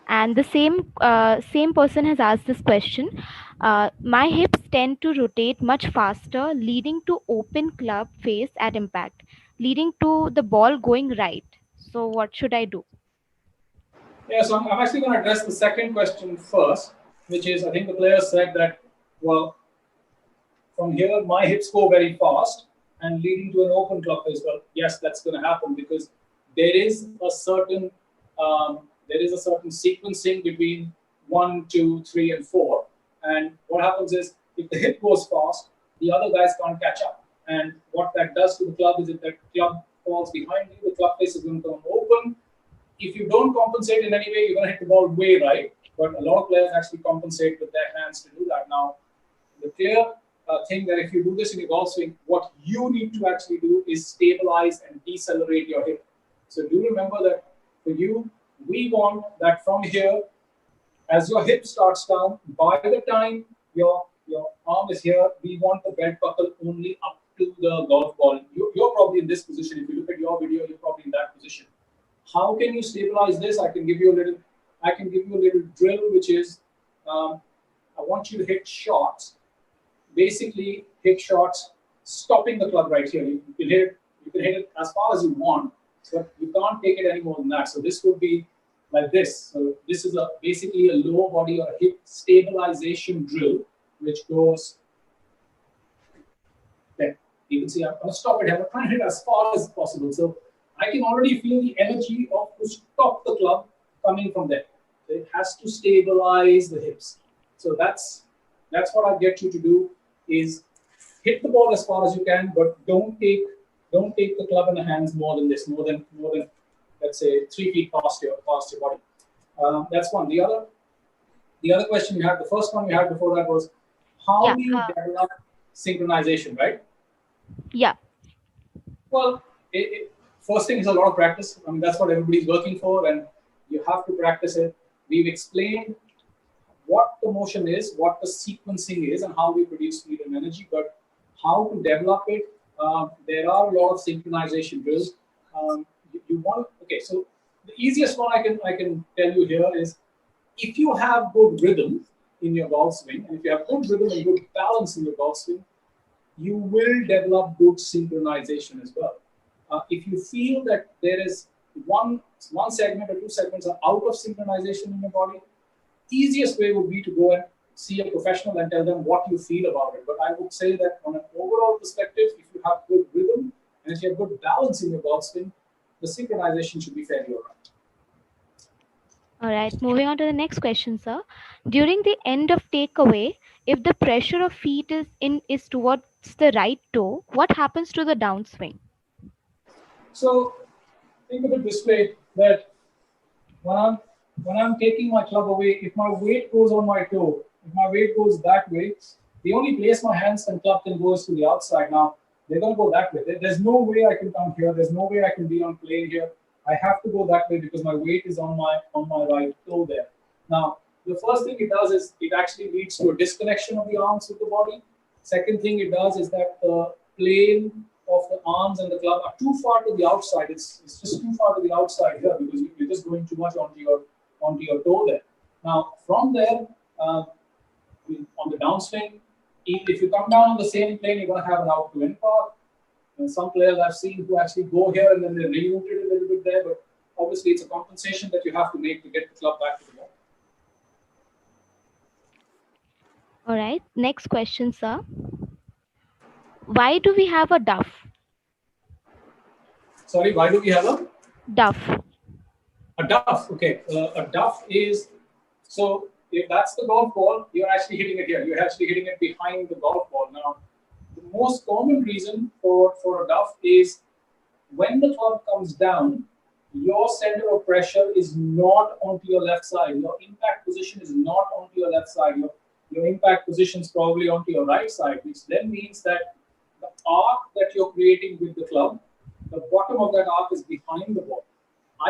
And the same person has asked this question. My hips tend to rotate much faster, leading to open club face at impact, leading to the ball going right. So what should I do? Yeah, so I'm actually going to address the second question first, which is I think the player said that, well, from here my hips go very fast and leading to an open club face. Well, yes, that's going to happen because there is a certain sequencing between 1, 2, 3, and 4. And what happens is if the hip goes fast, the other guys can't catch up. And what that does to the club is if that club falls behind you, the club face is going to come open. If you don't compensate in any way, you're going to hit the ball way right. But a lot of players actually compensate with their hands to do that. Now, the clear thing that if you do this in your golf swing, what you need to actually do is stabilize and decelerate your hip. So do remember that for you, we want that from here, as your hip starts down, by the time your arm is here, we want the belt buckle only up to the golf ball. You're probably in this position. If you look at your video, you're probably in that position. How can you stabilize this? I can give you a little drill, which is I want you to hit shots. Basically, hit shots, stopping the club right here. You can hit it as far as you want, but you can't take it any more than that. So this would be like this. So this is basically a lower body or hip stabilization drill, which goes there. You can see I'm going to stop it here. I'm trying to hit as far as possible. So I can already feel the energy to stop the club coming from there. So it has to stabilize the hips. So that's what I get you to do is hit the ball as far as you can, but don't take the club in the hands more than this, more than let's say 3 feet past your body. That's one. The other question you had, the first one you had before that was how do you develop synchronization, right? Yeah. Well, first thing is a lot of practice. I mean, that's what everybody's working for, and you have to practice it. We've explained what the motion is, what the sequencing is, and how we produce speed and energy, but how to develop it, there are a lot of synchronization drills. Okay, so the easiest one I can tell you here is if you have good rhythm in your golf swing, and if you have good rhythm and good balance in your golf swing, you will develop good synchronization as well. If you feel that there is one segment or 2 segments are out of synchronization in your body, easiest way would be to go and see a professional and tell them what you feel about it. But I would say that on an overall perspective, if you have good rhythm and if you have good balance in your golf swing, the synchronization should be fairly all right. All right, moving on to the next question, sir. During the end of takeaway, if the pressure of feet is towards the right toe, what happens to the downswing? So think of it this way, that when I'm taking my club away, if my weight goes on my toe, if my weight goes that way, the only place my hands and club can go is to the outside. Now, they're going to go that way. There's no way I can come here. There's no way I can be on plane here. I have to go that way because my weight is on my right toe there. Now, the first thing it does is it actually leads to a disconnection of the arms with the body. Second thing it does is that the plane of the arms and the club are too far to the outside. It's just too far to the outside here because you're just going too much onto your toe there. Now, from there, on the downswing, if you come down on the same plane, you're going to have an out to in path. And some players I've seen who actually go here and then they reroute it a little bit there, but obviously it's a compensation that you have to make to get the club back to the ball. All right, next question, sir. Why do we have a duff? Sorry, why do we have a duff? A duff, okay. A duff is, so if that's the golf ball, you're actually hitting it here. You're actually hitting it behind the golf ball. Now, the most common reason for a duff is when the club comes down, your center of pressure is not onto your left side. Your impact position is not onto your left side. Your impact position is probably onto your right side, which then means that the arc that you're creating with the club, the bottom of that arc is behind the ball.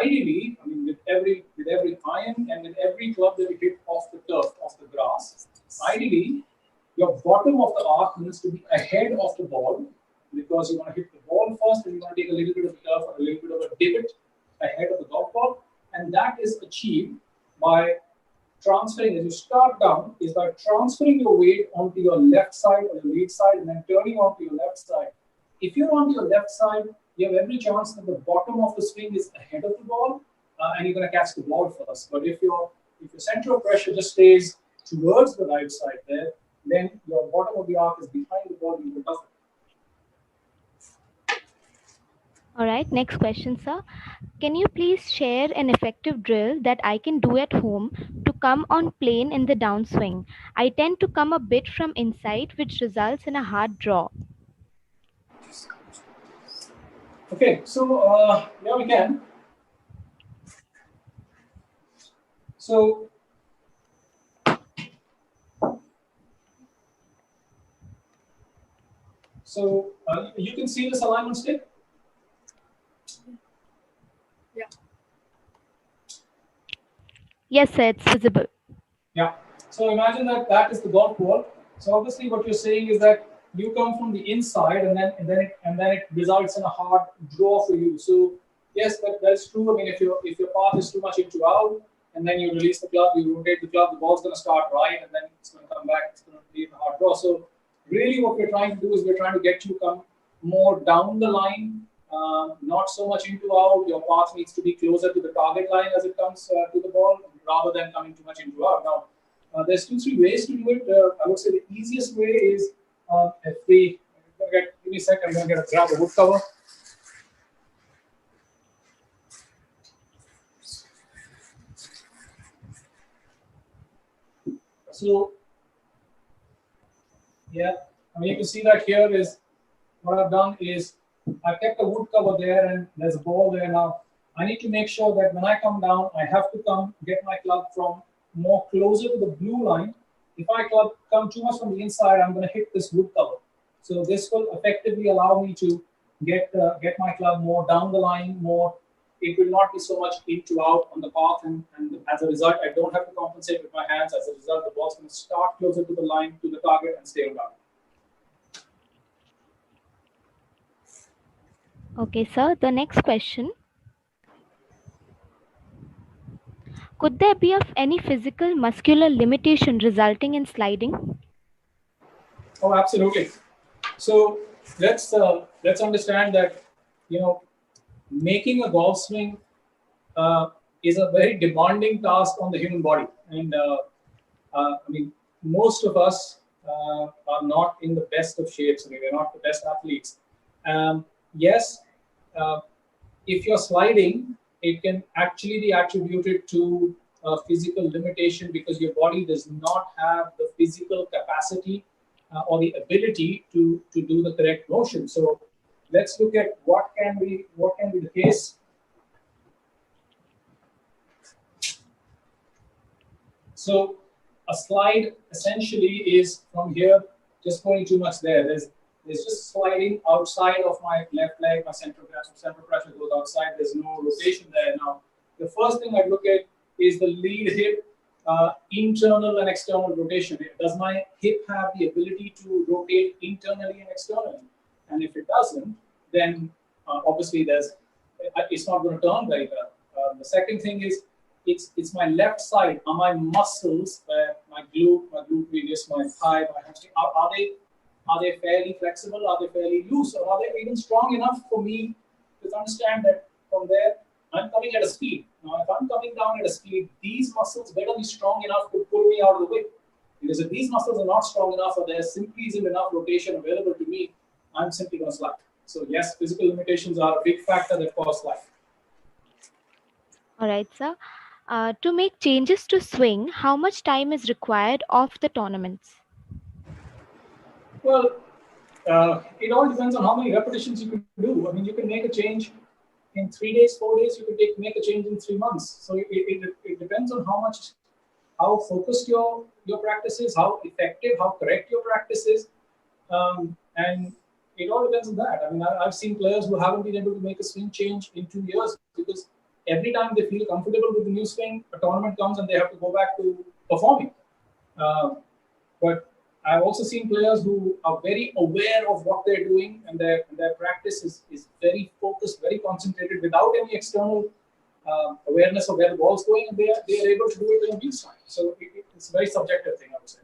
Ideally, I mean, with every iron and with every club that you hit off the turf, off the grass, ideally, your bottom of the arc needs to be ahead of the ball because you want to hit the ball first and you want to take a little bit of turf or a little bit of a divot ahead of the golf ball. And that is achieved by transferring, as you start down, is by transferring your weight onto your left side or your lead side and then turning onto your left side. If you're on your left side, you have every chance that the bottom of the swing is ahead of the ball and you're going to catch the ball first. But if your center of pressure just stays towards the right side there, then your bottom of the arc is behind the ball, you will tough it. All right, next question, sir. Can you please share an effective drill that I can do at home to come on plane in the downswing? I tend to come a bit from inside, which results in a hard draw. Okay, so yeah, we can. So you can see this alignment stick? Yeah. Yes, sir, it's visible. Yeah. So imagine that that is the golf ball. So obviously, what you're saying is that you come from the inside, and then it results in a hard draw for you. So yes, that's true. I mean, if your path is too much into out, and then you release the club, you rotate the club, the ball's going to start right, and then it's going to come back. It's going to leave a hard draw. So really, what we're trying to do is we're trying to get you come more down the line, not so much into out. Your path needs to be closer to the target line as it comes to the ball, rather than coming too much into out. Now, there's 2-3 ways to do it. I would say the easiest way is if we give me a second, I'm going to grab a wood cover. So, yeah, I mean, you can see that here is what I've done is I've kept a wood cover there and there's a ball there now. I need to make sure that when I come down, I have to get my club from more closer to the blue line. If I come too much from the inside, I'm going to hit this wood cover. So this will effectively allow me to get my club more down the line, more. It will not be so much into out on the path, and as a result, I don't have to compensate with my hands. As a result, the ball's going to start closer to the line, to the target, and stay on target. Okay, sir. The next question. Could there be of any physical muscular limitation resulting in sliding? Oh, absolutely. So let's understand that making a golf swing is a very demanding task on the human body, and I mean most of us are not in the best of shapes. I mean, we're not the best athletes. Yes, uh, if you're sliding, it can actually be attributed to a physical limitation because your body does not have the physical capacity or the ability to do the correct motion. So let's look at what can be the case. So a slide essentially is from here, just going too much there. There's just sliding outside of my left leg. My center pressure goes outside. There's no rotation there. Now, the first thing I look at is the lead hip, internal and external rotation. Does my hip have the ability to rotate internally and externally? And if it doesn't, then obviously it's not going to turn very well. The second thing is it's my left side. Are my muscles, my glute medius, my thigh, my hamstring, are they fairly flexible? Are they fairly loose? Or are they even strong enough for me to understand that from there I'm coming at a speed? Now, if I'm coming down at a speed, these muscles better be strong enough to pull me out of the way. Because if these muscles are not strong enough or there simply isn't enough rotation available to me, I'm simply going to slide. So yes, physical limitations are a big factor that cause slide. All right, sir. To make changes to swing, how much time is required of the tournaments? Well, It all depends on how many repetitions you can do. I mean, you can make a change in 3 days, 4 days. You can make a change in 3 months. So it depends on how focused your practice is, how effective, how correct your practice is, and it all depends on that. I mean, I've seen players who haven't been able to make a swing change in 2 years because every time they feel comfortable with the new swing, a tournament comes and they have to go back to performing. Uh, but I've also seen players who are very aware of what they're doing and their practice is very focused, very concentrated without any external awareness of where the ball's going, and they are able to do it in a week's time. So it's a very subjective thing, I would say.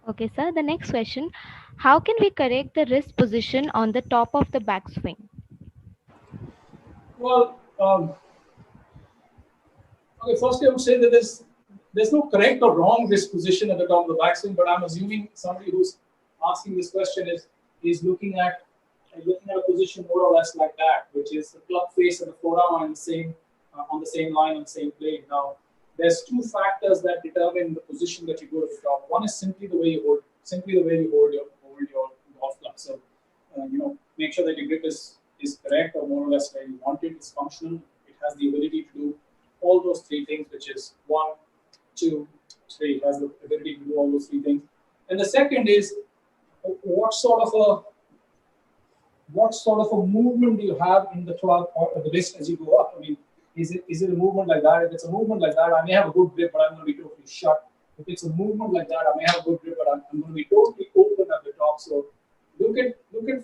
Okay, sir. The next question: how can we correct the wrist position on the top of the backswing? Well, okay, firstly, I would say that there's no correct or wrong disposition at the top of the backswing, but I'm assuming somebody who's asking this question is looking at a position more or less like that, which is the club face and the forearm are on the same line on the same plane. Now, there's two factors that determine the position that you go to the top. One is simply the way you hold your golf club. So, make sure that your grip is correct or more or less where you want it. It's functional. It has the ability to do all those three things, which is 1, 2, 3. It has the ability to do all those three things. And the second is what sort of a movement do you have in the club or the wrist as you go up? I mean, is it a movement like that? If it's a movement like that, I may have a good grip, but I'm going to be totally shut. If it's a movement like that, I may have a good grip, but I'm going to be totally open at the top. So look at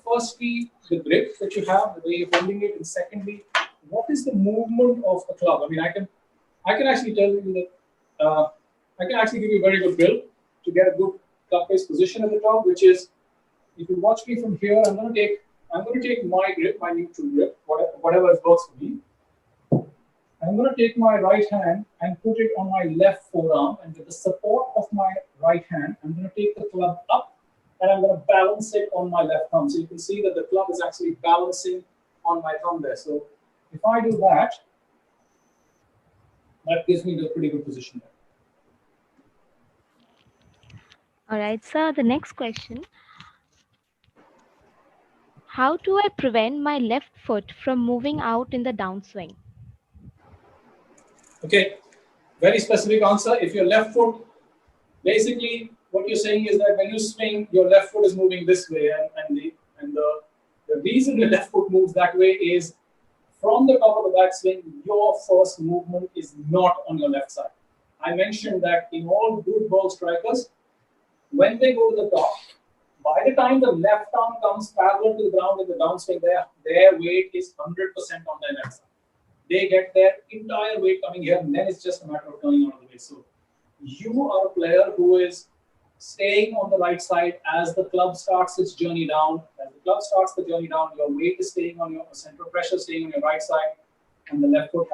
firstly the grip that you have, the way you're holding it, and secondly, what is the movement of the club? I mean, I can actually tell you that I can actually give you a very good drill to get a good club face position at the top, which is if you watch me from here, I'm going to take my grip, my neutral grip, whatever works for me. I'm going to take my right hand and put it on my left forearm, and with the support of my right hand, I'm going to take the club up and I'm going to balance it on my left thumb. So you can see that the club is actually balancing on my thumb there. So if I do that, that gives me the pretty good position there. All right, sir. The next question: how do I prevent my left foot from moving out in the downswing? Okay, very specific answer. If your left foot, basically what you're saying is that when you swing, your left foot is moving this way, and the reason your left foot moves that way is from the top of the backswing, your first movement is not on your left side. I mentioned that in all good ball strikers, when they go to the top, by the time the left arm comes parallel to the ground in the downswing, their weight is 100% on their left side. They get their entire weight coming here, and then it's just a matter of turning out of the way. So you are a player who is staying on the right side as the club starts its journey down. As the club starts the journey down, your weight is staying on your center pressure, staying on your right side, and the left foot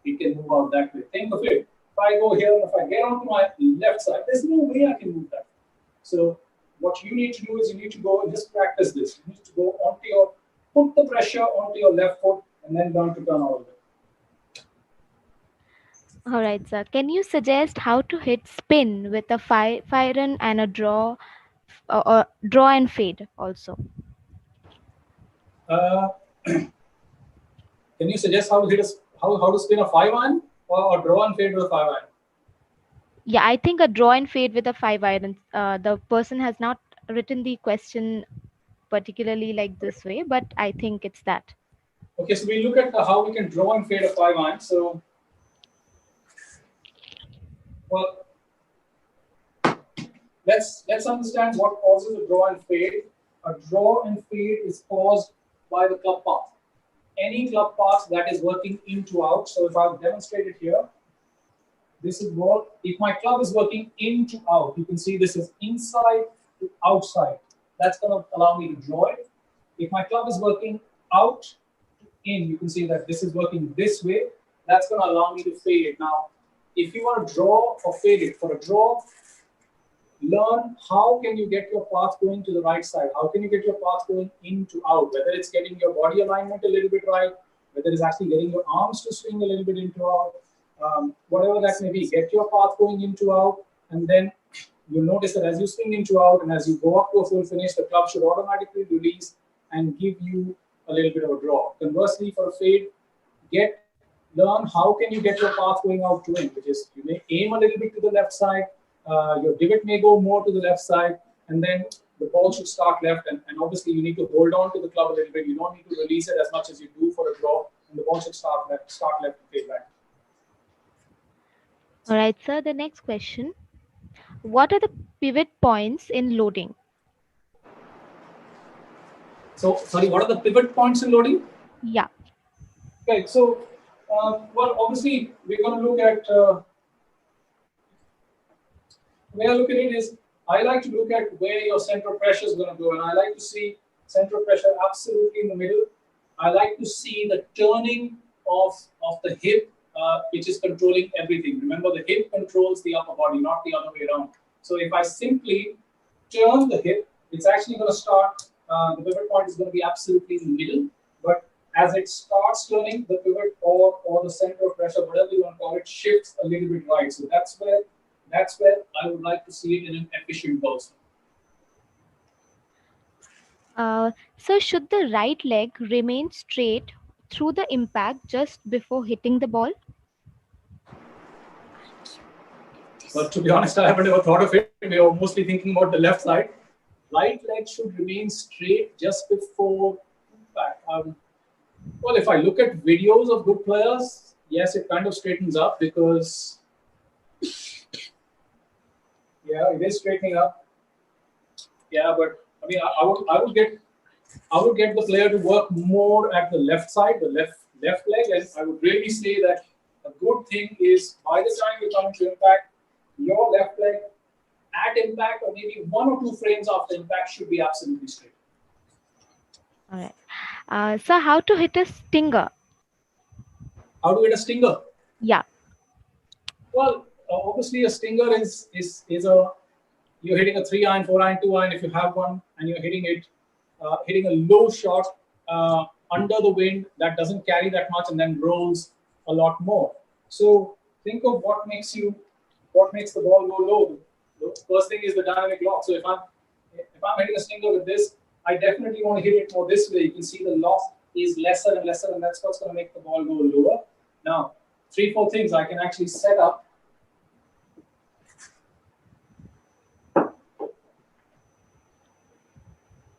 it can move out that way. Think of it. If I go here, if I get onto my left side, there's no way I can move that. So what you need to do is you need to go and just practice this. You need to go put the pressure onto your left foot and then learn to turn out of it. All right, sir. Can you suggest how to hit spin with a fire and a or draw and fade also? Uh, can you suggest how to spin a 5-iron or draw and fade with a 5-iron? Yeah, I think a draw and fade with a 5-iron. The person has not written the question particularly like this way, but I think it's that. Okay, so we look at how we can draw and fade a 5-iron. So, well, let's understand what causes a draw and fade. A draw and fade is caused by the club path. Any club path that is working in to out. So if I've demonstrated here, this is what, if my club is working in to out, you can see this is inside to outside. That's going to allow me to draw it. If my club is working out to in, you can see that this is working this way. That's going to allow me to fade it. Now, if you want to draw or fade it, for a draw, learn how can you get your path going to the right side. How can you get your path going in to out? Whether it's getting your body alignment a little bit right, whether it's actually getting your arms to swing a little bit into out, whatever that may be. Get your path going into out, and then you'll notice that as you swing into out and as you go up to a full finish, the club should automatically release and give you a little bit of a draw. Conversely, for a fade, learn how can you get your path going out to in, which is you may aim a little bit to the left side, your divot may go more to the left side, and then the ball should start left, and obviously you need to hold on to the club a little bit. You don't need to release it as much as you do for a draw, and the ball should start left and fade back. All right, sir. The next question: what are the pivot points in loading? So, sorry, what are the pivot points in loading? Yeah. Okay, so, well, obviously, we're going to look at, the way I look at it is, I like to look at where your center of pressure is going to go, and I like to see center of pressure absolutely in the middle. I like to see the turning of the hip, which is controlling everything. Remember, the hip controls the upper body, not the other way around. So if I simply turn the hip, it's actually going to start, the pivot point is going to be absolutely in the middle, but as it starts turning, the pivot or the center of pressure, whatever you want to call it, shifts a little bit right. So that's where I would like to see it in an efficient ball swing. So should the right leg remain straight through the impact just before hitting the ball? Well, to be honest, I haven't ever thought of it. We are mostly thinking about the left side. Right leg should remain straight just before impact. Well, if I look at videos of good players, yes, it kind of straightens up because, yeah, it is straightening up. Yeah, but I mean, I would get the player to work more at the left side, the left leg, and I would really say that a good thing is by the time you come to impact, your left leg at impact or maybe 1 or 2 frames after impact should be absolutely straight. All right. So how to hit a stinger? How to hit a stinger? Yeah. Well, obviously a stinger is a, you're hitting a 3-iron, 4-iron, 2-iron if you have one, and you're hitting it, hitting a low shot under the wind that doesn't carry that much and then rolls a lot more. So think of what makes the ball go low. The first thing is the dynamic loft. So if I'm hitting a stinger with this, I definitely want to hit it more this way. You can see the loft is lesser and lesser, and that's what's going to make the ball go lower. Now, 3-4 things I can actually set up.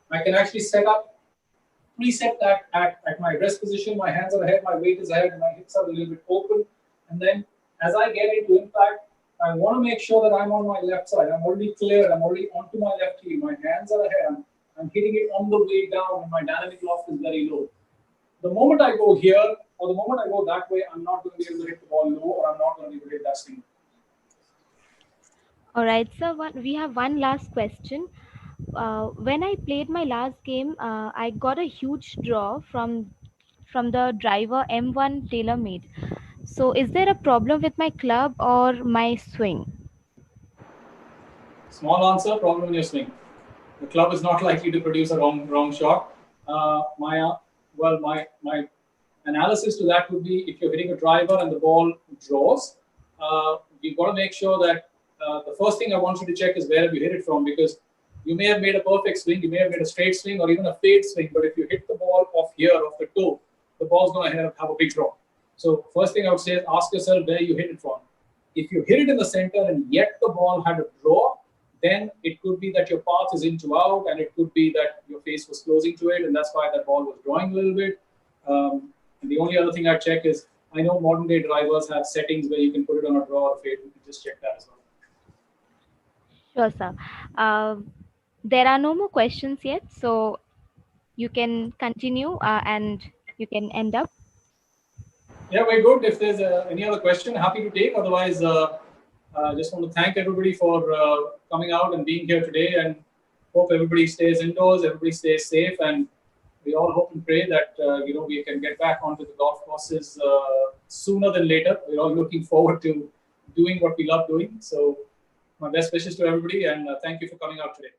I can actually preset that at my rest position. My hands are ahead, my weight is ahead, and my hips are a little bit open. And then as I get into impact, I want to make sure that I'm on my left side. I'm already clear. I'm already onto my left heel. My hands are ahead. I'm hitting it on the way down, and my dynamic loft is very low. The moment I go here, or the moment I go that way, I'm not going to be able to hit the ball low, or I'm not going to be able to hit that swing. All right, so we have one last question. When I played my last game, I got a huge draw from the driver M1 TaylorMade. So is there a problem with my club or my swing? Small answer, problem in your swing. The club is not likely to produce a wrong shot. My analysis to that would be if you're hitting a driver and the ball draws, you've got to make sure that the first thing I want you to check is where have you hit it from, because you may have made a perfect swing, you may have made a straight swing or even a fade swing, but if you hit the ball off here, off the toe, the ball's going to have a big draw. So first thing I would say is ask yourself where you hit it from. If you hit it in the center and yet the ball had a draw, then it could be that your path is into out, and it could be that your face was closing to it, and that's why that ball was drawing a little bit. And the only other thing I check is, I know modern day drivers have settings where you can put it on a draw or fade. You can just check that as Sure, well. sir. There are no more questions yet, so you can continue and you can end up. Yeah, very good. If there's any other question, happy to take. Otherwise, just want to thank everybody for coming out and being here today, and hope everybody stays indoors, everybody stays safe, and we all hope and pray that we can get back onto the golf courses sooner than later. We're all looking forward to doing what we love doing. So my best wishes to everybody, and thank you for coming out today.